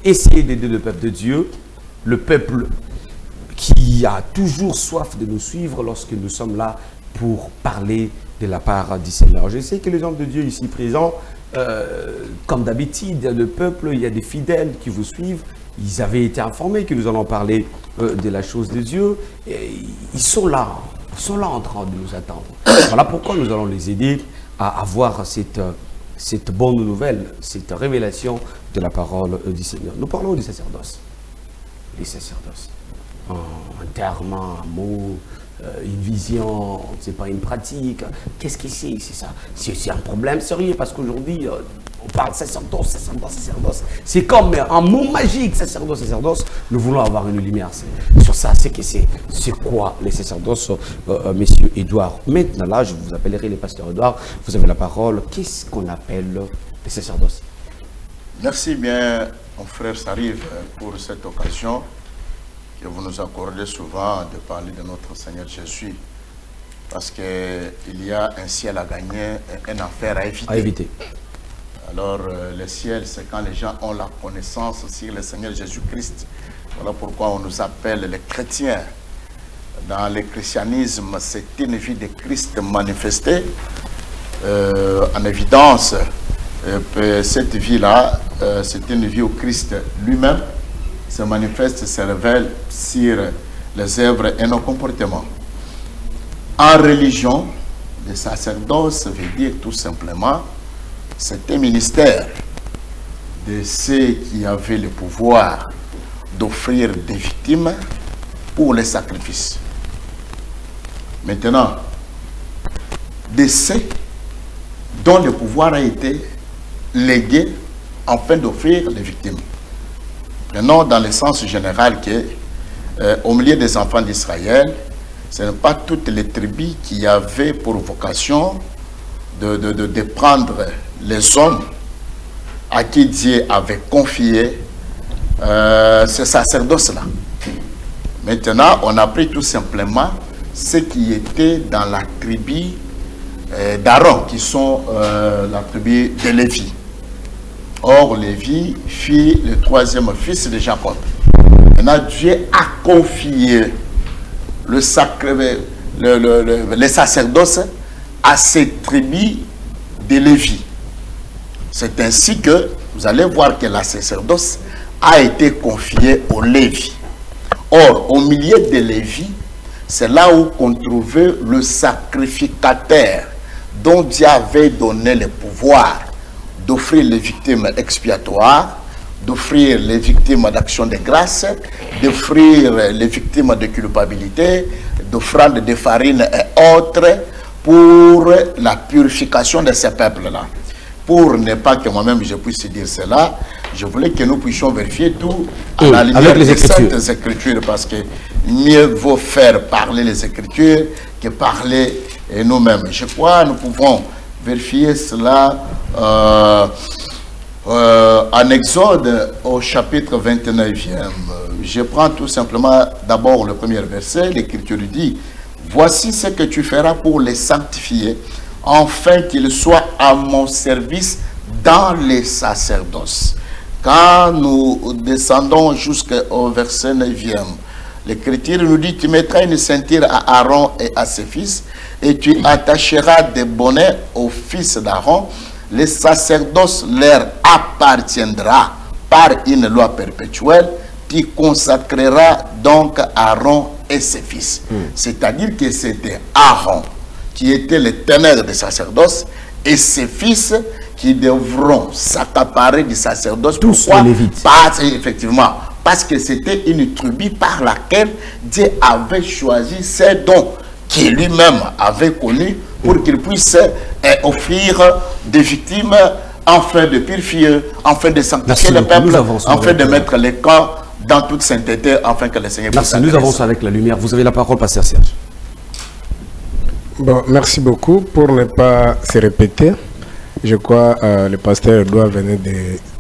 S5: essayer d'aider le peuple de Dieu, le peuple qui a toujours soif de nous suivre lorsque nous sommes là pour parler de la part du Seigneur. Je sais que les hommes de Dieu ici présents, comme d'habitude, il y a le peuple, il y a des fidèles qui vous suivent. Ils avaient été informés que nous allons parler de la chose de Dieu. Et ils sont là en train de nous attendre. Voilà pourquoi nous allons les aider à avoir cette bonne nouvelle, cette révélation de la parole du Seigneur. Nous parlons du sacerdoce. Les sacerdoces. Un terme, un mot, une vision, c'est pas une pratique. Qu'est-ce que c'est ça? C'est un problème sérieux parce qu'aujourd'hui, on parle sacerdoce. C'est comme un mot magique, sacerdoce. Nous voulons avoir une lumière sur ça. C'est quoi les sacerdoces, messieurs Edouard? Maintenant, là, je vous appellerai le pasteur Edouard. Vous avez la parole. Qu'est-ce qu'on appelle les sacerdoces?
S7: Merci bien, mon frère Sarif, pour cette occasion que vous nous accordez souvent de parler de notre Seigneur Jésus. Parce qu'il y a un ciel à gagner et un enfer à éviter. Alors, le ciel, c'est quand les gens ont la connaissance sur le Seigneur Jésus-Christ. Voilà pourquoi on nous appelle les chrétiens. Dans le christianisme, c'est une vie de Christ manifestée en évidence Cette vie-là, c'est une vie où Christ lui-même se manifeste, se révèle sur les œuvres et nos comportements. En religion, le sacerdoce veut dire tout simplement, c'est un ministère de ceux qui avaient le pouvoir d'offrir des victimes pour les sacrifices. Maintenant, de ceux dont le pouvoir a été légué afin d'offrir les victimes. Prenons dans le sens général que au milieu des enfants d'Israël, ce n'est pas toutes les tribus qui avaient pour vocation de prendre les hommes à qui Dieu avait confié ce sacerdoce-là. Maintenant, on a pris tout simplement ceux qui étaient dans la tribu d'Aaron, qui sont la tribu de Lévi. Or, Lévi fut le troisième fils de Jacob. Maintenant, Dieu a confié le sacerdoce à cette tribu de Lévi. C'est ainsi que vous allez voir que la sacerdoce a été confiée aux Lévi. Or, au milieu de Lévi, c'est là où on trouvait le sacrificateur dont Dieu avait donné le pouvoir d'offrir les victimes expiatoires, d'offrir les victimes d'action de grâce, d'offrir les victimes de culpabilité, d'offrandes de farine et autres pour la purification de ces peuples-là. Pour ne pas que moi-même je puisse dire cela, je voulais que nous puissions vérifier tout à la lumière des Saintes Écritures, parce que mieux vaut faire parler les Écritures que parler nous-mêmes. Je crois que nous pouvons vérifier cela en Exode au chapitre 29e. Je prends tout simplement d'abord le premier verset. L'Écriture dit: voici ce que tu feras pour les sanctifier, afin qu'ils soient à mon service dans les sacerdoces. Quand nous descendons jusqu'au verset 9e, l'Écriture nous dit: tu mettras une ceinture à Aaron et à ses fils, et tu attacheras des bonnets aux fils d'Aaron. Le sacerdoce leur appartiendra par une loi perpétuelle. Tu consacreras donc Aaron et ses fils. C'est-à-dire que c'était Aaron qui était le teneur des sacerdoces et ses fils qui devront s'accaparer du sacerdoce. Pourquoi? Effectivement, parce que c'était une tribu par laquelle Dieu avait choisi ces dons qu'il lui-même avait connus pour qu'il puisse offrir des victimes afin de purifier, afin de sanctifier le peuple, afin de mettre les camps dans toute sainteté, afin que le Seigneur puisse.
S5: Merci, nous avançons avec la lumière. Vous avez la parole, pasteur Serge.
S9: Bon, merci beaucoup. Pour ne pas se répéter, je crois le pasteur doit venir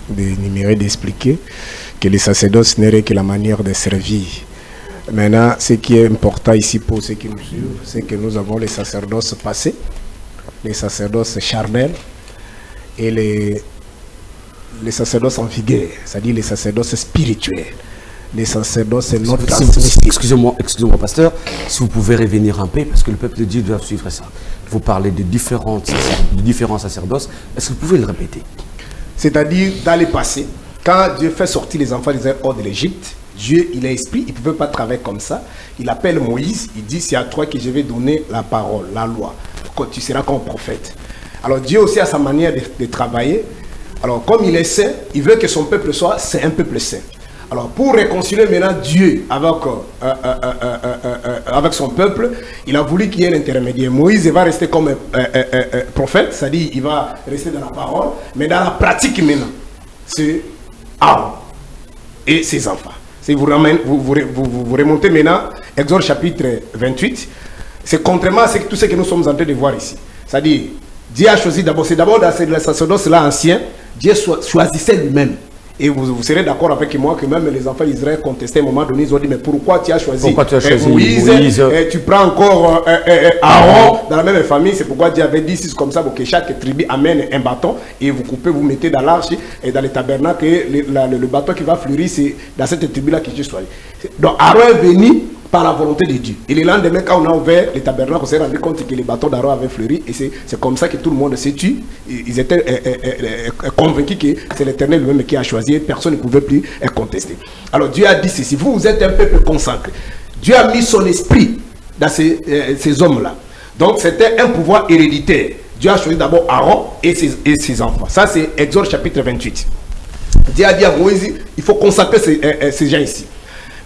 S9: d'énumérer, d'expliquer que le sacerdoce n'est que la manière de servir. Maintenant, ce qui est important ici pour ceux qui nous suivent, c'est que nous avons les sacerdoces passés, les sacerdoces charnels et les sacerdoces en vigueur, c'est-à-dire les sacerdoces spirituels. Les sacerdoces et notre
S5: Excusez-moi, pasteur, si vous pouvez revenir un peu, parce que le peuple de Dieu doit suivre ça. Vous parlez de différents sacerdoces. Est-ce que vous pouvez le répéter?
S9: C'est-à-dire, dans le passé, quand Dieu fait sortir les enfants d'Israël hors de l'Égypte, Dieu, il est esprit, il ne peut pas travailler comme ça. Il appelle Moïse, il dit: c'est à toi que je vais donner la parole, la loi. Tu seras comme prophète. Alors Dieu aussi a sa manière de travailler. Alors comme il est saint, il veut que son peuple soit un peuple saint. Alors pour réconcilier maintenant Dieu avec son peuple, il a voulu qu'il y ait l'intermédiaire. Moïse va rester comme prophète, c'est-à-dire il va rester dans la parole, mais dans la pratique maintenant, c'est Aaron et ses enfants. Si vous remontez maintenant, Exode chapitre 28, c'est contrairement à tout ce que nous sommes en train de voir ici. C'est-à-dire, Dieu a choisi d'abord, c'est d'abord dans le sacerdoce là ancien, Dieu choisissait lui-même. Et vous serez d'accord avec moi que même les enfants d'Israël contestaient à un moment donné, ils ont dit: mais pourquoi tu as choisi Moïse et tu prends encore Aaron dans la même famille? C'est pourquoi Dieu avait dit: c'est comme ça que chaque tribu amène un bâton et vous coupez, vous mettez dans l'arche et dans les tabernacles, le bâton qui va fleurir, c'est dans cette tribu-là que Dieu choisit. Donc Aaron est venu par la volonté de Dieu. Et le lendemain, quand on a ouvert les tabernacles, on s'est rendu compte que les bâtons d'Aaron avaient fleuri. Et c'est comme ça que tout le monde s'est tué. Ils étaient convaincus que c'est l'Éternel lui-même qui a choisi. Personne ne pouvait plus contester. Alors Dieu a dit ceci. Vous êtes un peuple consacré. Dieu a mis son esprit dans ces hommes-là. Donc c'était un pouvoir héréditaire. Dieu a choisi d'abord Aaron et ses enfants. Ça c'est Exode chapitre 28. Dieu a dit à Moïse, il faut consacrer ces gens ici.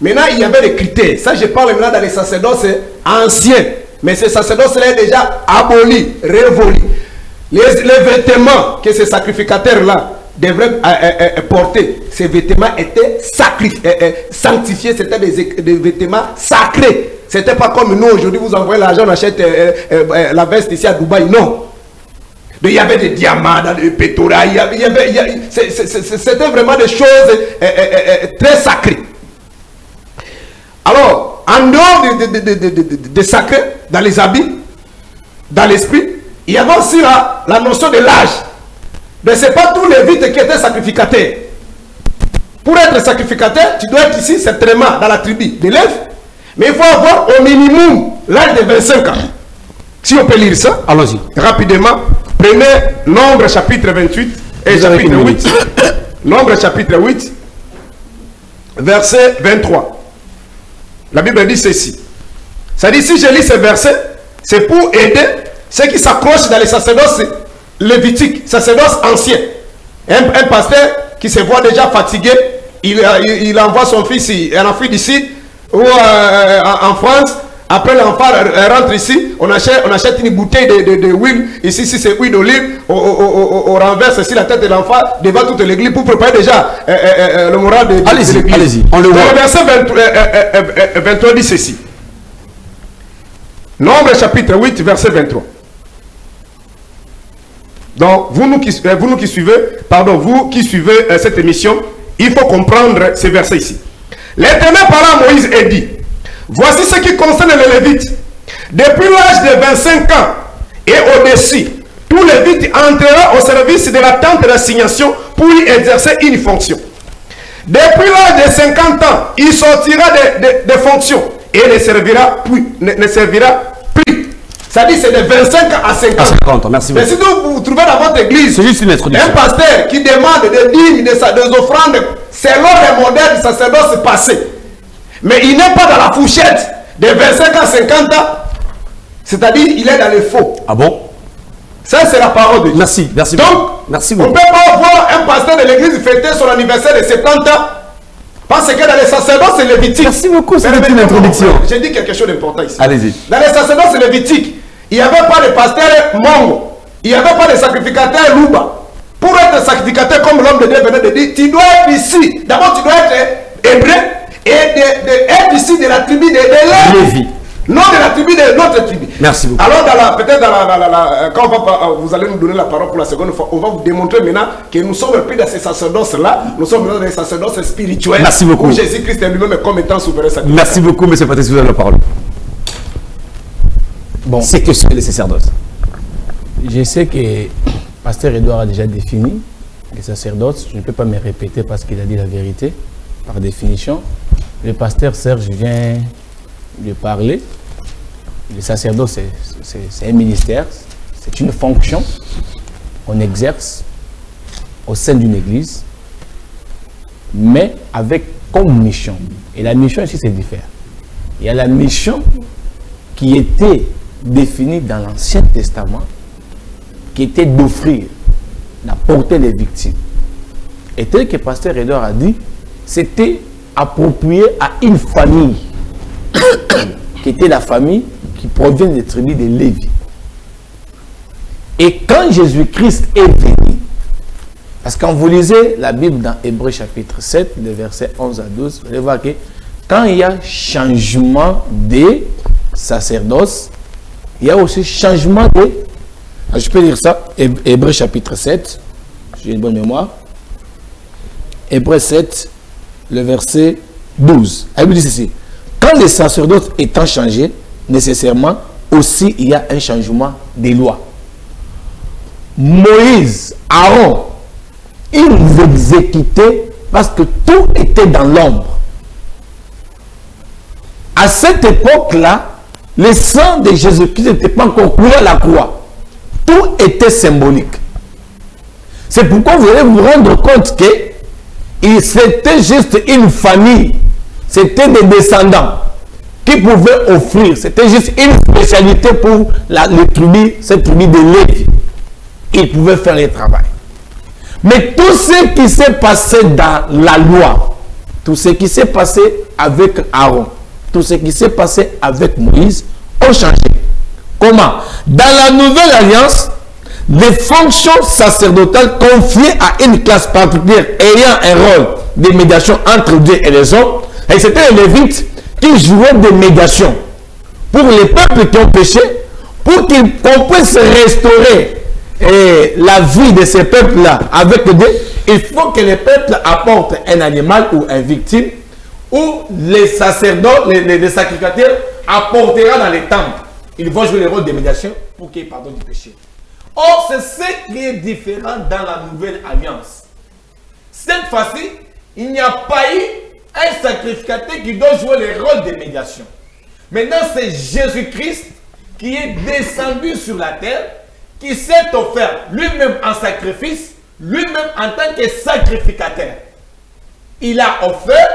S9: Maintenant, il y avait des critères. Ça, je parle maintenant dans les sacerdoces anciens. Mais ces sacerdoces-là sont déjà abolis, révolus. Les vêtements que ces sacrificateurs-là devraient porter, ces vêtements étaient sanctifiés. C'était des vêtements sacrés. C'était pas comme nous, aujourd'hui, vous envoyez l'argent, on achète la veste ici à Dubaï. Non. Il y avait des diamants dans le pétorat. C'était vraiment des choses très sacrées. Alors, en dehors de sacré, dans les habits, dans l'esprit, il y avait aussi la notion de l'âge. Mais ce n'est pas tous les Lévites qui étaient sacrificateurs. Pour être sacrificateur, tu dois être ici, certainement, dans la tribu de Lévi. Mais il faut avoir au minimum l'âge de 25 ans. Si on peut lire ça, allons-y. Rapidement, prenez Nombre chapitre 28 et chapitre 8. Nombre chapitre 8, verset 23. La Bible dit ceci. Ça dit, si je lis ce verset, c'est pour aider ceux qui s'accrochent dans les sacerdoces lévitiques, sacerdoces anciens. Un pasteur qui se voit déjà fatigué, il envoie son fils en Afrique d'ici ou en France. Après l'enfant rentre ici, on achète une bouteille de huile. Ici, si c'est huile d'olive, on renverse ici la tête de l'enfant devant toute l'église pour préparer déjà le moral de l'église. Allez-y, on le voit. Le verset 23 dit ceci. Nombre chapitre 8, verset 23. Donc, vous qui suivez cette émission, il faut comprendre ce verset ici. L'Éternel parla à Moïse et dit: voici ce qui concerne les Lévites. Depuis l'âge de 25 ans et au-dessus, tout Lévite entrera au service de la tente d'assignation pour y exercer une fonction. Depuis l'âge de 50 ans, il sortira de fonctions et ne servira plus. Ça dit c'est de 25 ans à 50 ans. Merci beaucoup. Mais si vous trouvez dans votre église un pasteur qui demande des dîmes, des offrandes selon les modèles du sacerdoce passé, mais il n'est pas dans la fourchette de 25 à 50 ans, c'est-à-dire il est dans le faux. Ah bon? Ça c'est la parole de Dieu. Merci, merci. Donc, merci beaucoup. On ne peut pas voir un pasteur de l'église fêter son anniversaire de 70 ans parce que dans les sacerdoces c'est lévitique. Merci beaucoup, c'est une introduction. J'ai dit quelque chose d'important ici. Allez-y. Dans les sacerdoces lévitiques, il n'y avait pas de pasteur mongo, il n'y avait pas de sacrificateur louba. Pour être sacrificateur, comme l'homme de Dieu venait de dire, tu dois être ici. D'abord, tu dois être hébreu et être ici de la tribu de Lévi. Non de la tribu de notre tribu. Merci beaucoup. Alors, peut-être quand vous allez nous donner la parole pour la seconde fois, on va vous démontrer maintenant que nous sommes plus dans ces sacerdoces-là. Nous sommes dans des sacerdoces spirituels. Merci beaucoup. Où Jésus-Christ lui-même est comme étant souverain sacrificateur. Merci beaucoup, M. Patrice, vous avez la parole.
S8: Bon. C'est que c'est les sacerdoces. Je sais que Pasteur Edouard a déjà défini les sacerdoces. Je ne peux pas me répéter parce qu'il a dit la vérité, par définition. Le pasteur Serge vient de parler. Le sacerdoce, c'est un ministère, c'est une fonction qu'on exerce au sein d'une église, mais avec comme mission. Et la mission ici, c'est différent. Il y a la mission qui était définie dans l'Ancien Testament, qui était d'offrir, d'apporter les victimes. Et tel que Pasteur Edouard a dit, c'était approprié à une famille, qui était la famille qui provient des tribus de Lévi. Et quand Jésus-Christ est venu, parce que quand vous lisez la Bible dans Hébreux chapitre 7, le verset 11 à 12, vous allez voir que quand il y a changement des sacerdoces, il y a aussi changement de... Je peux lire ça, Hébreux chapitre 7, j'ai une bonne mémoire. Hébreux 7, le verset 12. Elle dit ceci: quand les sacerdotes étant changés, nécessairement, aussi il y a un changement des lois. Moïse, Aaron, ils exécutaient parce que tout était dans l'ombre. à cette époque-là, le sang de Jésus-Christ n'était pas encore coulé à la croix. Tout était symbolique. C'est pourquoi vous allez vous rendre compte que c'était juste une famille. C'était des descendants qui pouvaient offrir. C'était juste une spécialité pour cette tribu de Lévi. Ils pouvaient faire le travail. Mais tout ce qui s'est passé dans la loi, tout ce qui s'est passé avec Aaron, tout ce qui s'est passé avec Moïse, ont changé. Comment? Dans la nouvelle alliance, les fonctions sacerdotales confiées à une classe particulière ayant un rôle de médiation entre Dieu et les hommes, et c'était les Lévites qui jouaient des médiations pour les peuples qui ont péché, pour qu'on puisse restaurer la vie de ces peuples-là avec Dieu. Il faut que les peuples apportent un animal ou une victime, ou les sacerdotes, les sacrificateurs apportera dans les temples. Ils vont jouer le rôle de médiation pour qu'il y ait pardon du péché. Or, c'est ce qui est différent dans la nouvelle alliance. Cette fois-ci, il n'y a pas eu un sacrificateur qui doit jouer le rôle de médiation. Maintenant, c'est Jésus-Christ qui est descendu sur la terre, qui s'est offert lui-même en sacrifice, lui-même en tant que sacrificateur. Il a offert,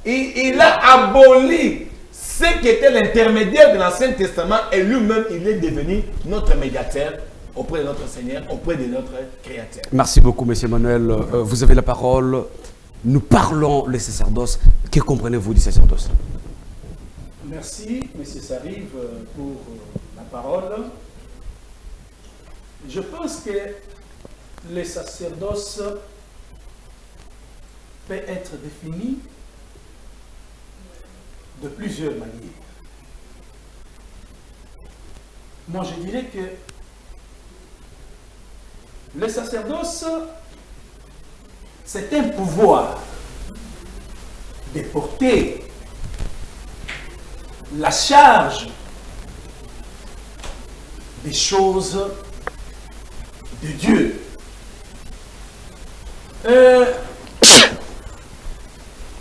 S8: il a aboli ce qui était l'intermédiaire de l'Ancien Testament et lui-même, il est devenu notre médiateur auprès de notre Seigneur, auprès de notre Créateur.
S5: Merci beaucoup, M. Emmanuel. Vous avez la parole. Nous parlons le sacerdoce. Que comprenez-vous du sacerdoce?
S6: Merci, M. Sarive, pour la parole. Je pense que le sacerdoce peut être défini de plusieurs manières. Moi, je dirais que le sacerdoce, c'est un pouvoir de porter la charge des choses de Dieu.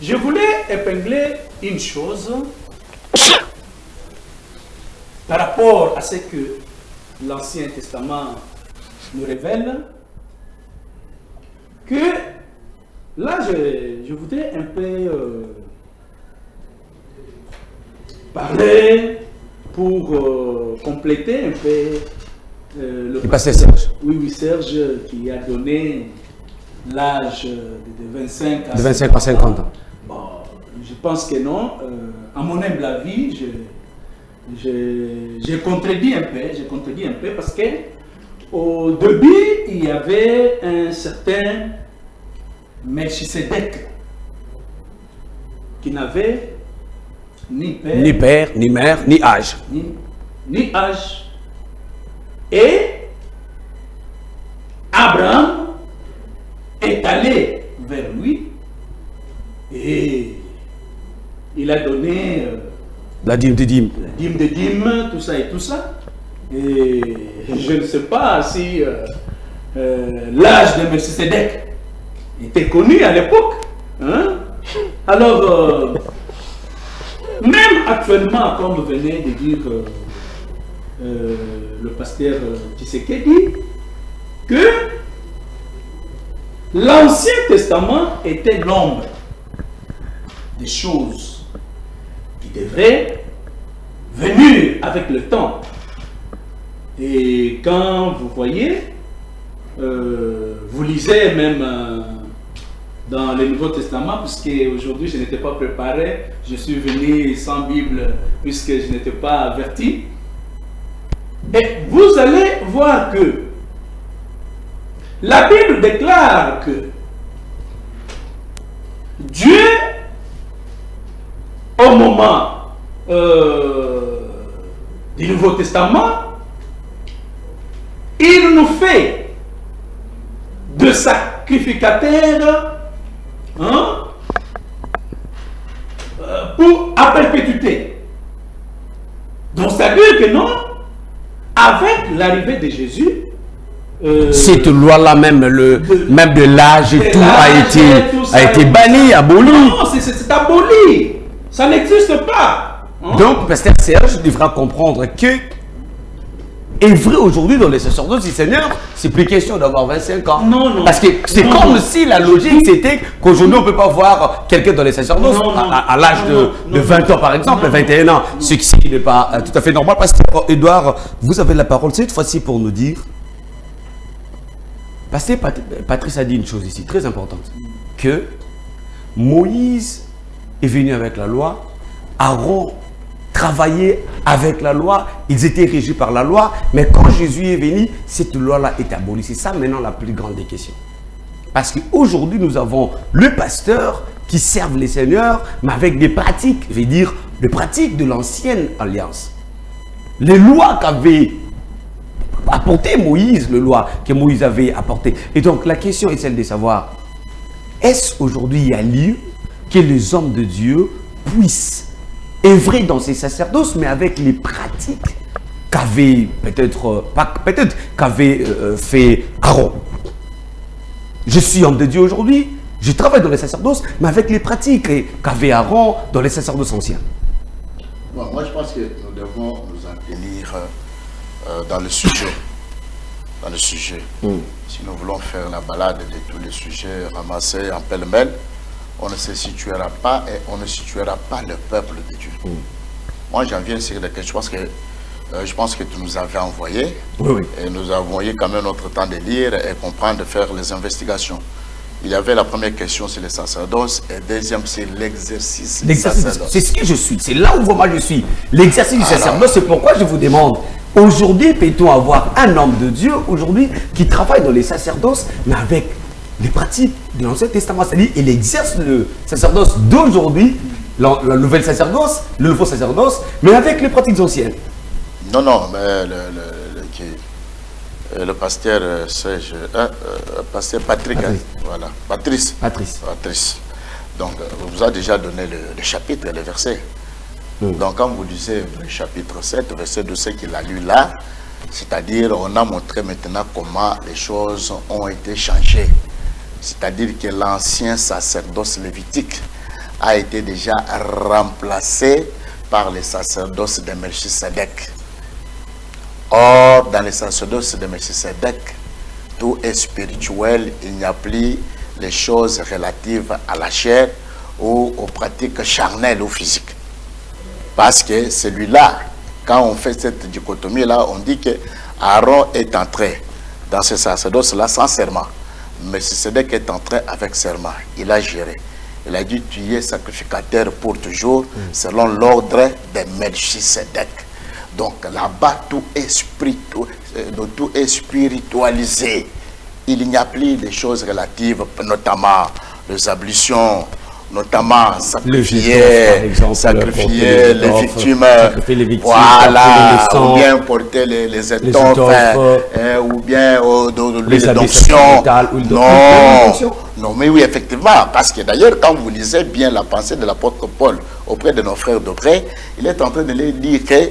S6: Je voulais épingler une chose par rapport à ce que l'Ancien Testament nous révèle, que là je voudrais un peu parler pour compléter un peu le
S5: pasteur Serge.
S6: Oui, Serge qui a donné l'âge de 25
S5: à 50 ans.
S6: Bon, je pense que non. À mon humble avis, j'ai contredit un peu, parce que au début, il y avait un certain Melchisedec qui n'avait ni père,
S5: ni mère, ni âge.
S6: Ni âge. Et Abraham est allé vers lui et il a donné
S5: la dîme de dîme.
S6: La dîme de dîme, tout ça et tout ça. Et je ne sais pas si l'âge de Melchisedec était connu à l'époque. Hein? Alors, même actuellement, comme vous venez de dire le pasteur Tshisekedi, que l'Ancien Testament était l'ombre des choses qui devraient venir avec le temps. Et quand vous voyez, vous lisez même dans le Nouveau Testament, puisque aujourd'hui je n'étais pas préparé, je suis venu sans Bible, puisque je n'étais pas averti. Et vous allez voir que la Bible déclare que Dieu, au moment du Nouveau Testament, il nous fait de sacrificateurs pour à perpétuité. Donc, c'est-à-dire que non, avec l'arrivée de Jésus,
S5: cette loi-là, même de l'âge et tout a été banni, aboli.
S6: Non, c'est aboli. Ça n'existe pas.
S5: Donc, pasteur Serge devra comprendre que est vrai aujourd'hui dans les sacerdoces du Seigneur, c'est plus question d'avoir 25 ans.
S6: Non.
S5: Parce que c'est comme si la logique c'était qu'aujourd'hui on ne peut pas voir quelqu'un dans les sacerdoces à l'âge de 20 ans par exemple, 21 ans, ce qui n'est pas tout à fait normal. Pasteur Edouard, vous avez la parole cette fois-ci pour nous dire. Pasteur Patrice a dit une chose ici très importante, que Moïse est venu avec la loi, Aaron travaillaient avec la loi, ils étaient régis par la loi, mais quand Jésus est venu, cette loi-là est abolie. C'est ça maintenant la plus grande des questions. Parce qu'aujourd'hui, nous avons le pasteur qui servent les seigneurs, mais avec des pratiques, je veux dire, des pratiques de l'ancienne alliance. Les lois qu'avait apporté Moïse, les lois que Moïse avait apportées. Et donc, la question est celle de savoir, est-ce aujourd'hui il y a lieu que les hommes de Dieu puissent œuvrer dans ces sacerdoces, mais avec les pratiques qu'avait qu'avait fait Aaron. Je suis homme de Dieu aujourd'hui, je travaille dans les sacerdoces, mais avec les pratiques qu'avait Aaron dans les sacerdoces anciens.
S7: Bon, moi je pense que nous devons nous en tenir dans le sujet. Dans le sujet. Si nous voulons faire la balade de tous les sujets ramassés en pêle-mêle, on ne se situera pas et on ne situera pas le peuple de Dieu. Moi, j'en viens sur quelque chose que je pense que tu nous avais envoyé.
S5: Oui.
S7: Et nous avons eu quand même notre temps de lire et comprendre, de faire les investigations. Il y avait la première question sur les sacerdoces et deuxième c'est l'exercice du sacerdoce.
S5: C'est ce que je suis, c'est là où vraiment je suis. L'exercice du sacerdoce, c'est pourquoi je vous demande, aujourd'hui, peut-on avoir un homme de Dieu aujourd'hui qui travaille dans les sacerdoces, mais avec les pratiques de l'Ancien Testament, c'est-à-dire il exerce le sacerdoce d'aujourd'hui, la nouvelle sacerdoce, le nouveau sacerdoce, mais avec les pratiques anciennes.
S7: Non, mais le pasteur pasteur Patrick, voilà, Patrice. Donc, vous a déjà donné le chapitre et le verset. Donc, quand vous lisez le chapitre 7, verset 12, ce qu'il a lu là, c'est-à-dire, on a montré maintenant comment les choses ont été changées. C'est-à-dire que l'ancien sacerdoce lévitique a été déjà remplacé par les sacerdoces de Melchisedec. Or, dans les sacerdoces de Melchisedec, tout est spirituel, il n'y a plus les choses relatives à la chair ou aux pratiques charnelles ou physiques. Parce que celui-là, quand on fait cette dichotomie-là, on dit que Aaron est entré dans ce sacerdoce-là sans serment. Melchisedec est entré avec serment. Il a géré. Il a dit, tu es sacrificateur pour toujours, selon l'ordre de Melchisedec. Donc là-bas, tout est spiritualisé. Il n'y a plus de choses relatives, notamment les ablutions, notamment sacrifier les victimes, voilà, ou bien porter les étoffes, ou bien les adoptions. Non, mais oui, effectivement, parce que d'ailleurs, quand vous lisez bien la pensée de l'apôtre Paul auprès de nos frères d'auprès, il est en train de leur dire que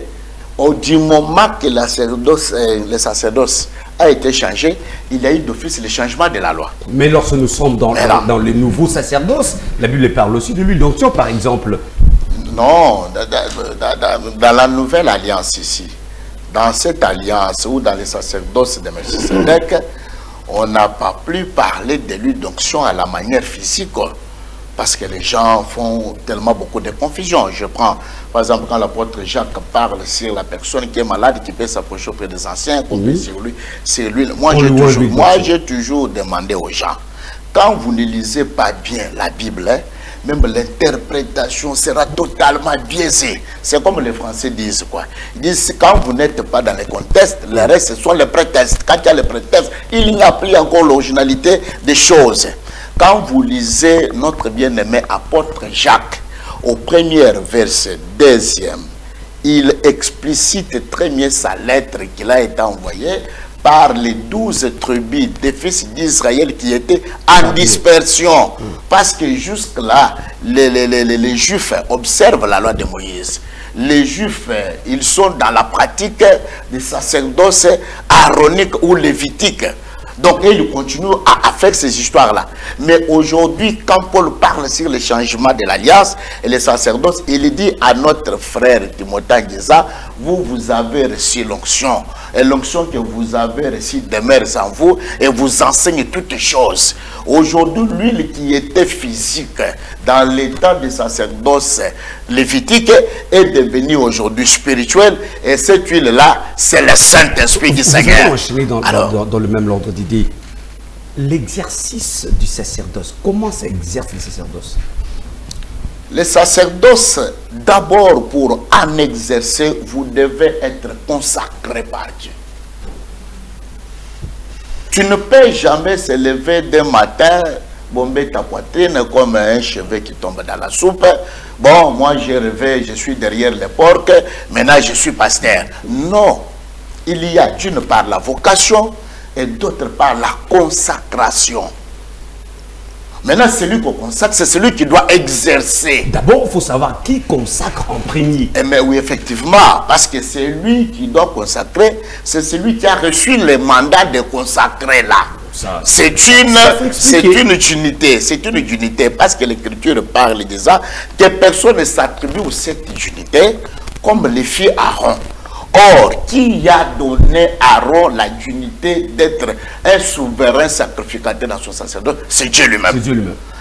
S7: du moment que le sacerdoce a été changé, il y a eu d'office le changement de la loi.
S5: Mais lorsque nous sommes dans les nouveaux sacerdoces, la Bible parle aussi de l'huile d'onction, par exemple.
S7: Non, dans la nouvelle alliance ici, dans cette alliance ou dans les sacerdoces de Melchisedec, on n'a pas plus parlé de l'huile d'onction à la manière physique. Parce que les gens font tellement beaucoup de confusion. Je prends, par exemple, quand l'apôtre Jacques parle sur la personne qui est malade, qui peut s'approcher auprès des anciens, sur lui. Moi, j'ai toujours demandé aux gens, quand vous ne lisez pas bien la Bible, même l'interprétation sera totalement biaisée. C'est comme les Français disent, quoi. Ils disent, quand vous n'êtes pas dans les contextes, le reste, ce sont les prétextes. Quand il y a les prétextes, il n'y a plus encore l'originalité des choses. Quand vous lisez notre bien-aimé apôtre Jacques, au premier verset, deuxième, il explicite très bien sa lettre qu'il a été envoyée par les 12 tribus des fils d'Israël qui étaient en dispersion. Parce que jusque-là, les Juifs observent la loi de Moïse. Les Juifs, ils sont dans la pratique des sacerdoces aaroniques ou lévitiques. Donc, il continue à faire ces histoires-là. Mais aujourd'hui, quand Paul parle sur le changement de l'alliance et les sacerdoces, il dit à notre frère Timothée Guéza, vous avez reçu l'onction. Et l'onction que vous avez reçue demeure en vous et vous enseigne toutes choses. Aujourd'hui, l'huile qui était physique dans les temps des sacerdoces lévitiques est devenue aujourd'hui spirituelle. Et cette huile-là, c'est le Saint-Esprit du Seigneur.
S5: Dans le même ordre d'idée, l'exercice du sacerdoce, comment s'exerce le sacerdoce?
S7: Les sacerdoces, d'abord pour en exercer, vous devez être consacré par Dieu. Tu ne peux jamais se lever d'un matin, bomber ta poitrine comme un cheveu qui tombe dans la soupe. Bon, moi j'ai rêvé, je suis derrière les porcs, maintenant je suis pasteur. Non, il y a d'une part la vocation et d'autre part la consacration. Maintenant, celui qu'on consacre, c'est celui qui doit exercer.
S5: D'abord, il faut savoir qui consacre en premier.
S7: Mais oui, effectivement, parce que c'est lui qui doit consacrer, c'est celui qui a reçu le mandat de consacrer là. C'est une unité, c'est une unité, parce que l'Écriture parle de ça, que personne ne s'attribue cette unité comme les filles Aaron. Or, qui a donné à Aaron la unité d'être un souverain sacrificateur dans son sacerdoce? C'est Dieu lui-même.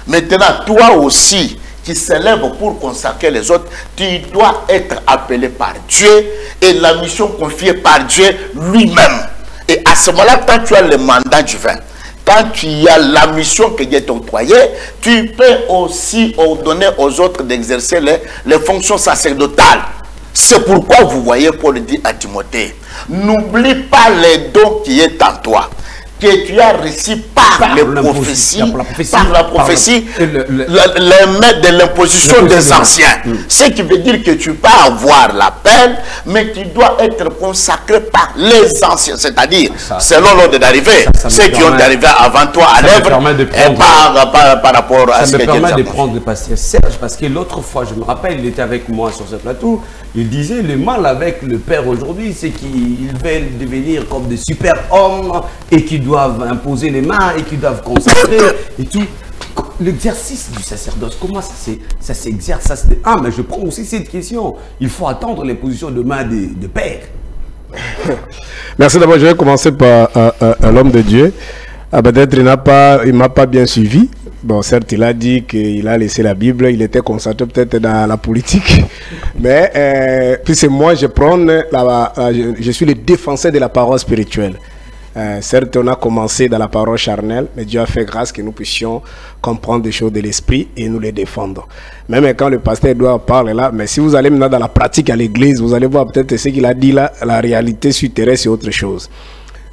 S7: Maintenant, toi aussi, qui s'élève pour consacrer les autres, tu dois être appelé par Dieu et la mission confiée par Dieu lui-même. Et à ce moment-là, quand tu as le mandat divin, quand tu as la mission que Dieu t'a octroyée, tu peux aussi ordonner aux autres d'exercer les fonctions sacerdotales. C'est pourquoi vous voyez Paul dit à Timothée, n'oublie pas les dons qui est en toi, que tu as reçu par les prophéties, par la prophétie, les maîtres de l'imposition des anciens. Ce qui veut dire que tu peux avoir l'appel, mais tu dois être consacré par les anciens, c'est-à-dire selon l'ordre d'arrivée, ceux qui ont arrivé avant toi à l'œuvre, et par rapport à ce que Dieu nous a.
S5: Ça me permet de prendre le pasteur Serge, parce que l'autre fois, je me rappelle, il était avec moi sur ce plateau, il disait le mal avec le père aujourd'hui, c'est qu'ils veulent devenir comme des super-hommes et qui doivent imposer les mains et qui doivent consacrer et tout. L'exercice du sacerdoce, comment ça s'exerce? Ah, mais je prends aussi cette question. Il faut attendre les positions de main de père.
S9: Merci d'abord. Je vais commencer par l'homme de Dieu. Peut-être il ne m'a pas bien suivi. Bon, certes, il a dit qu'il a laissé la Bible, il était concentré peut-être dans la politique. Mais puis c'est moi, je suis le défenseur de la parole spirituelle. Certes, on a commencé dans la parole charnelle, mais Dieu a fait grâce que nous puissions comprendre des choses de l'esprit et nous les défendre. Même quand le pasteur doit parler là, mais si vous allez maintenant dans la pratique à l'église, vous allez voir peut-être ce qu'il a dit là, la réalité sur terre, c'est autre chose.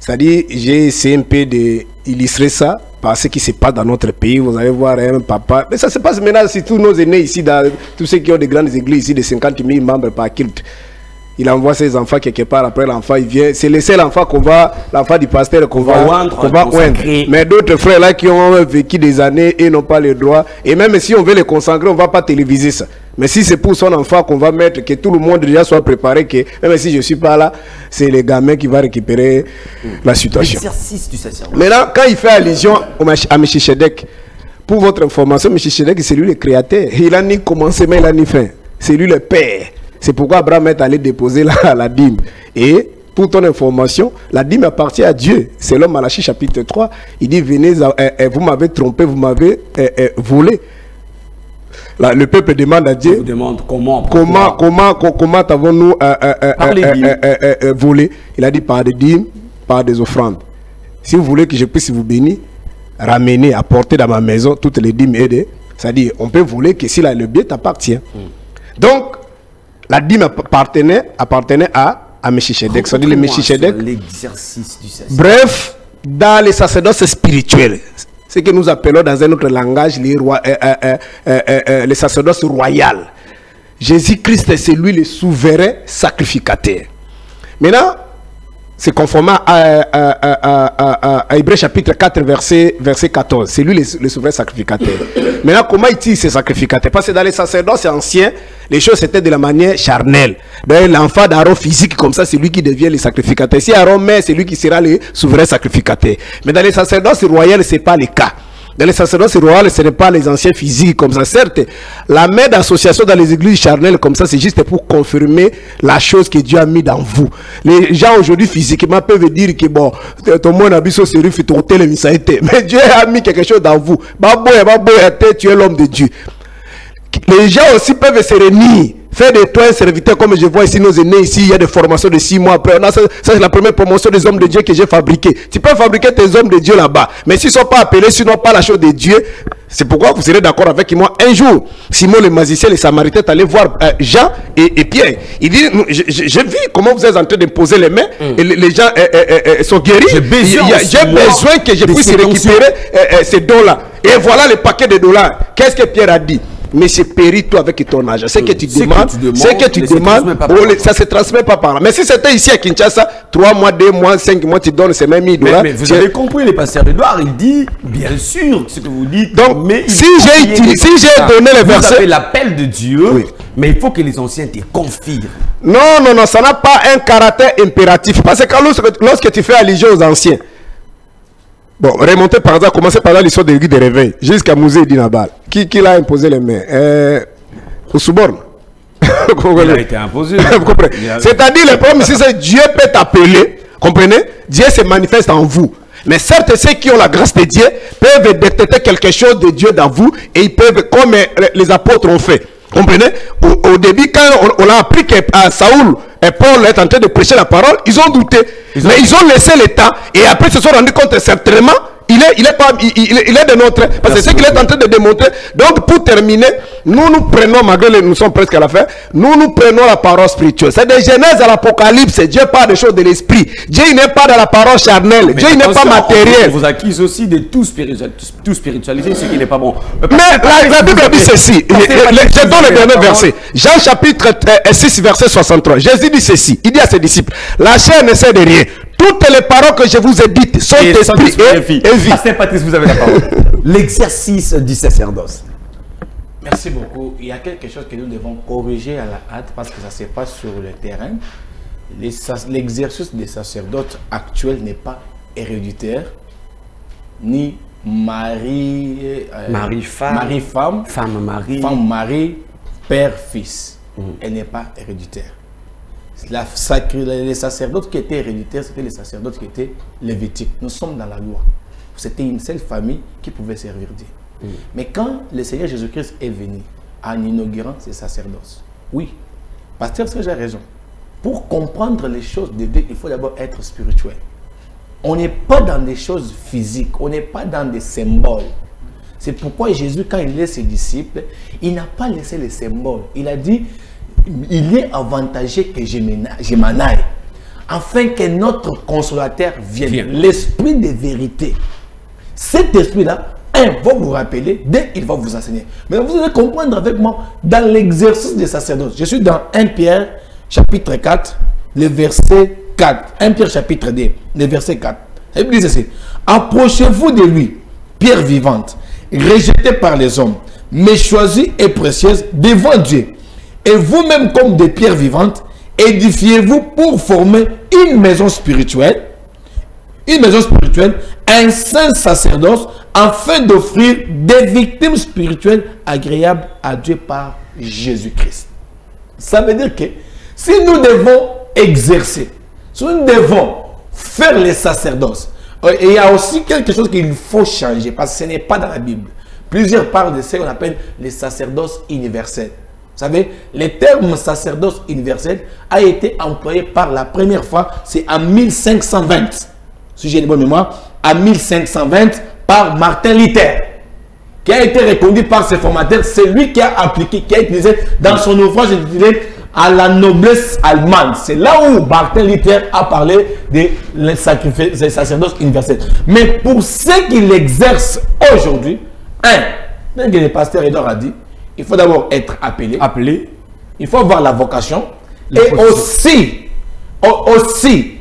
S9: C'est-à-dire, j'ai essayé un peu d'illustrer ça par ce qui se passe dans notre pays. Vous allez voir un papa, mais ça se passe maintenant sur tous nos aînés ici, dans tous ceux qui ont des grandes églises ici, de 50 000 membres par culte. Il envoie ses enfants quelque part, après l'enfant il vient. C'est le seul enfant l'enfant du pasteur qu'on va oindre. Mais d'autres frères là qui ont vécu des années et n'ont pas le droit. Et même si on veut les consacrer, on ne va pas téléviser ça. Mais si c'est pour son enfant qu'on va mettre, que tout le monde déjà soit préparé, que même si je ne suis pas là, c'est le gamin qui va récupérer la situation.
S5: L'exercice du sacerdoce.
S9: Maintenant, quand il fait allusion à Melchisedec, pour votre information, Melchisedec, c'est lui le créateur. Il n'a ni commencé, mais il n'a ni fin. C'est lui le père. C'est pourquoi Abraham est allé déposer la dîme. Et pour ton information, la dîme appartient à Dieu. C'est l'homme Malachie chapitre 3. Il dit, venez, vous m'avez trompé, vous m'avez volé. Là, le peuple demande à Dieu.
S5: Il vous demande comment
S9: avons-nous volé? Il a dit par des dîmes, par des offrandes. Si vous voulez que je puisse vous bénir, ramener, apporter dans ma maison toutes les dîmes et c'est-à-dire, on peut voler que si le bien t'appartient. Donc, la dîme appartenait à Melchisedec. C'est-à-dire le Melchisedec.
S5: L'exercice du sacerdoce.
S9: Bref, dans les sacerdoces spirituels, ce que nous appelons dans un autre langage les sacerdoces royales. Jésus-Christ, c'est lui le souverain sacrificateur. Maintenant, se conformant à Hébreux chapitre 4, verset 14. C'est lui le souverain sacrificateur. Maintenant, comment utilise ce sacrificateur? Parce que dans les sacerdoces anciens, les choses étaient de la manière charnelle. L'enfant d'Aaron physique, comme ça, c'est lui qui devient le sacrificateur. Si Aaron meurt, c'est lui qui sera le souverain sacrificateur. Mais dans les sacerdoces royales, ce n'est pas le cas. Dans les sacerdoces royales, ce n'est pas les anciens physiques comme ça. Certes, la main d'association dans les églises charnelles comme ça, c'est juste pour confirmer la chose que Dieu a mis dans vous. Les gens aujourd'hui physiquement peuvent dire que bon, ton monde a besoin de se ton tel mais Dieu a mis quelque chose dans vous. Tu es l'homme de Dieu. Les gens aussi peuvent se réunir. Faire de toi un serviteur comme je vois ici nos aînés ici, il y a des formations de 6 mois après. Ça c'est la première promotion des hommes de Dieu que j'ai fabriqué. Tu peux fabriquer tes hommes de Dieu là-bas. Mais s'ils ne sont pas appelés, s'ils n'ont pas la chose de Dieu, c'est pourquoi vous serez d'accord avec moi. Un jour, Simon le magicien, les Samaritains, allé voir Jean et Pierre. Il dit, j'ai vu comment vous êtes en train de poser les mains et les gens sont guéris. J'ai besoin que je puisse récupérer ces dons-là. Et voilà le paquet de dollars. Qu'est-ce que Pierre a dit? Mais c'est périt-toi avec ton argent. Ce que tu demandes, ça se transmet pas par là. Mais si c'était ici à Kinshasa, 3 mois, 2 mois, 5 mois, tu donnes ces mêmes 1000 dollars.
S5: Mais vous avez compris, le pasteur Edouard, il dit, bien sûr, ce que vous dites.
S9: Donc, mais si j'ai donné les versets.
S5: Vous avez l'appel de Dieu, oui. Mais il faut que les anciens te confirment.
S9: Non, ça n'a pas un caractère impératif. Parce que lorsque tu fais allusion aux anciens, bon, remontez par exemple, commencez par l'histoire de l'église de réveil, jusqu'à Mouzé Dinabal. Qui l'a imposé les mains? Souborne.
S5: Il a été imposé.
S9: C'est-à-dire, le problème ici, c'est que Dieu peut t'appeler, comprenez? Dieu se manifeste en vous. Mais certes, ceux qui ont la grâce de Dieu peuvent détecter quelque chose de Dieu dans vous et ils peuvent, comme les apôtres ont fait. Comprenez? Au début, quand on a appris que Saoul et Paul est en train de prêcher la parole, ils ont douté. Mais ils ont laissé le temps et après ils se sont rendus compte certainement il est de notre. Parce que c'est ce qu'il est en train de démontrer. Donc pour terminer, nous prenons, malgré nous sommes presque à la fin, nous prenons la parole spirituelle. C'est de Genèse à l'Apocalypse. Dieu parle des choses de l'esprit. Dieu n'est pas dans la parole charnelle. Dieu n'est pas matériel.
S5: Vous accuse aussi de tout spiritualiser, ce qui n'est pas bon.
S9: Mais la Bible dit ceci. Je donne le dernier verset. Jean chapitre 6 verset 63. Jésus dit ceci. Il dit à ses disciples, la chair ne sait de rien. Toutes les paroles que je vous ai dites sont esprit et vie.
S5: Pasteur Patrice, vous avez la parole. L'exercice du sacerdoce.
S8: Merci beaucoup. Il y a quelque chose que nous devons corriger à la hâte parce que ça se passe sur le terrain. L'exercice des sacerdotes actuels n'est pas héréditaire, ni
S5: femme,
S8: mari, père, fils. Elle n'est pas héréditaire. Les sacerdotes qui étaient héréditaires, c'était les sacerdotes qui étaient lévitiques. Nous sommes dans la loi. C'était une seule famille qui pouvait servir Dieu. Mais quand le Seigneur Jésus-Christ est venu en inaugurant ces sacerdoces, oui, pasteur Serge a raison. Pour comprendre les choses de Dieu, il faut d'abord être spirituel. On n'est pas dans des choses physiques, on n'est pas dans des symboles. C'est pourquoi Jésus, quand il laisse ses disciples, il n'a pas laissé les symboles. Il a dit, il est avantageux que je m'en aille, afin que notre consolateur vienne, l'esprit de vérité. Cet esprit-là, va vous rappeler, dès qu'il va vous enseigner. Mais vous allez comprendre avec moi, dans l'exercice des sacerdotes, je suis dans 1 Pierre, chapitre 4, le verset 4. 1 Pierre, chapitre 2, le verset 4. Il dit ceci, approchez-vous de lui, pierre vivante, rejetée par les hommes, mais choisie et précieuse devant Dieu. Et vous-même, comme des pierres vivantes, édifiez-vous pour former une maison spirituelle, un saint sacerdoce, afin d'offrir des victimes spirituelles agréables à Dieu par Jésus-Christ. Ça veut dire que si nous devons exercer, si nous devons faire les sacerdoces, il y a aussi quelque chose qu'il faut changer, parce que ce n'est pas dans la Bible. Plusieurs parlent de ce qu'on appelle les sacerdoces universels. Vous savez, le terme sacerdoce universel a été employé par la première fois, c'est en 1520. Si j'ai une bonne mémoire, en 1520 par Martin Luther, qui a été reconnu par ses formateurs. C'est lui qui a appliqué, qui a utilisé dans son ouvrage intitulé à la noblesse allemande. C'est là où Martin Luther a parlé des sacerdoces universels. Mais pour ceux qui l'exercent aujourd'hui, même que le pasteur Edouard a dit, il faut d'abord être appelé. Il faut avoir la vocation. Et aussi,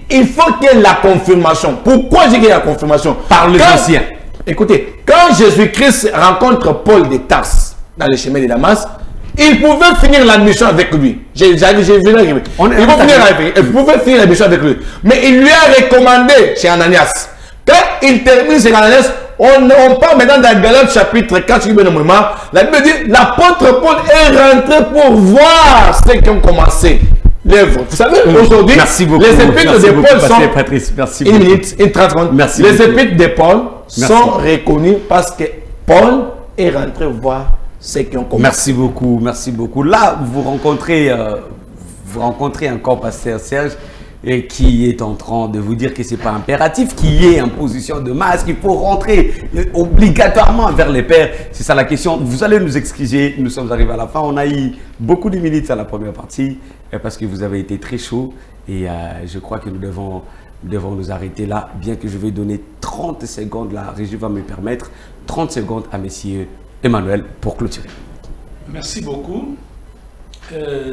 S8: il faut qu'il y ait la confirmation. Pourquoi j'ai dit la confirmation?
S5: Par les anciens.
S8: Écoutez, quand Jésus-Christ rencontre Paul de Tarse dans le chemin de Damas, il pouvait finir la mission avec lui. Il pouvait finir la mission avec lui. Mais il lui a recommandé chez Ananias. Quand il termine chez Ananias, on parle maintenant dans Galates chapitre 4, la Bible dit l'apôtre Paul est rentré pour voir ceux qui ont commencé l'œuvre. Vous savez, aujourd'hui, les épîtres de Paul sont...
S5: Patrice, merci
S8: une minute, une 30 secondes.
S5: Merci
S8: les
S5: beaucoup.
S8: épîtres de Paul sont reconnus parce que Paul est rentré voir ceux qui ont commencé.
S5: Merci beaucoup, merci beaucoup. Là, vous rencontrez encore Pasteur Serge et qui est en train de vous dire que ce n'est pas impératif qu'il y ait une position de masse, qu'il faut rentrer obligatoirement vers les pairs. C'est ça la question. Vous allez nous excuser, nous sommes arrivés à la fin. On a eu beaucoup de minutes à la première partie parce que vous avez été très chaud et je crois que nous devons nous arrêter là, bien que je vais donner 30 secondes, la régie va me permettre, 30 secondes à Messieurs Emmanuel pour clôturer.
S6: Merci beaucoup.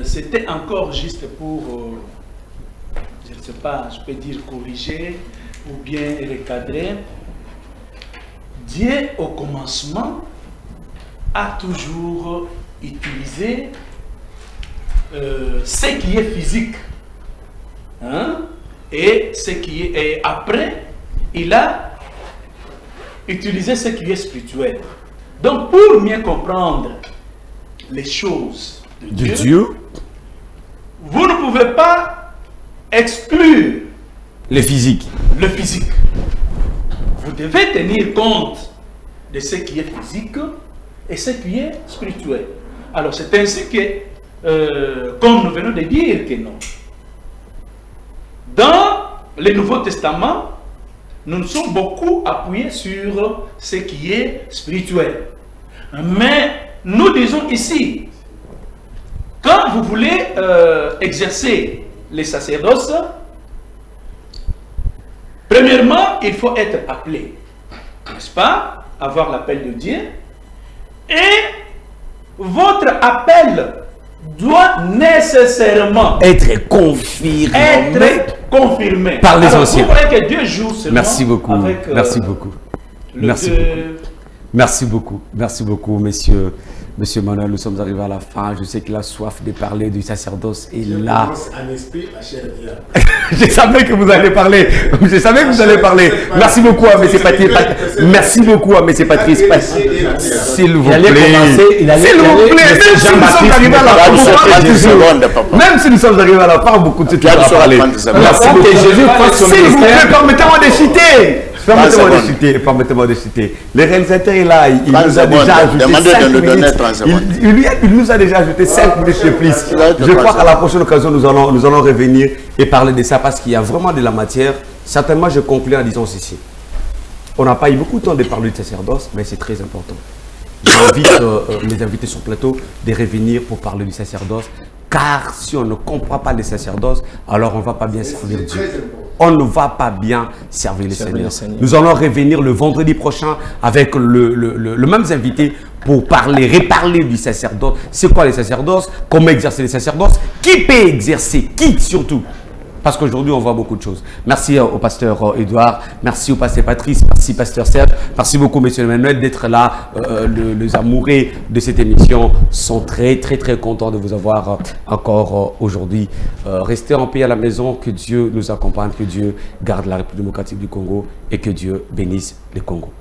S6: C'était encore juste pour, je ne sais pas, je peux dire corriger ou bien recadrer. Dieu, au commencement, a toujours utilisé ce qui est physique. Hein? Et ce qui est, et après, il a utilisé ce qui est spirituel. Donc, pour mieux comprendre les choses de Dieu, vous ne pouvez pas exclure
S5: le physique.
S6: Vous devez tenir compte de ce qui est physique et ce qui est spirituel. Alors, c'est ainsi que, comme nous venons de dire que non. Dans le Nouveau Testament, nous nous sommes beaucoup appuyés sur ce qui est spirituel. Mais nous disons ici, quand vous voulez exercer les sacerdoces, premièrement, il faut être appelé, n'est-ce pas? Avoir l'appel de Dieu. Et votre appel doit nécessairement
S5: être confirmé par les anciens.
S6: Vous voyez que Dieu joue seulement.
S5: Merci beaucoup.
S6: Avec,
S5: merci beaucoup. Merci beaucoup, Monsieur Manuel. Nous sommes arrivés à la fin. Je sais qu'il a soif de parler du sacerdoce. Et là, je savais que vous allez parler. Je savais que vous allez parler. Merci beaucoup à M. Patrice. Merci beaucoup à M. Patrice. S'il vous plaît. S'il vous plaît. Même si nous sommes arrivés à la fin, beaucoup de temps à parler. Merci beaucoup. S'il vous plaît, permettez-moi de citer. Permettez-moi de citer. Le réalisateur est là, il nous a déjà ajouté 5 minutes. Il nous a déjà ajouté 5 minutes de plus. Je crois qu'à la prochaine occasion, nous allons revenir et parler de ça parce qu'il y a vraiment de la matière. Certainement, je conclue en disant ceci. On n'a pas eu beaucoup de temps de parler de sacerdoce, mais c'est très important. J'invite les invités sur le plateau de revenir pour parler du sacerdoce. Car si on ne comprend pas les sacerdoces, alors on ne va pas bien servir Dieu. On ne va pas bien servir le Seigneur. Nous allons revenir le vendredi prochain avec le même invité pour reparler du sacerdoce. C'est quoi les sacerdoces? Comment exercer les sacerdoces? Qui peut exercer? Qui surtout? Parce qu'aujourd'hui, on voit beaucoup de choses. Merci au pasteur Edouard, merci au pasteur Patrice, merci pasteur Serge, merci beaucoup monsieur Emmanuel d'être là. Les amoureux de cette émission sont très contents de vous avoir encore aujourd'hui. Restez en paix à la maison, que Dieu nous accompagne, que Dieu garde la République démocratique du Congo et que Dieu bénisse le Congo.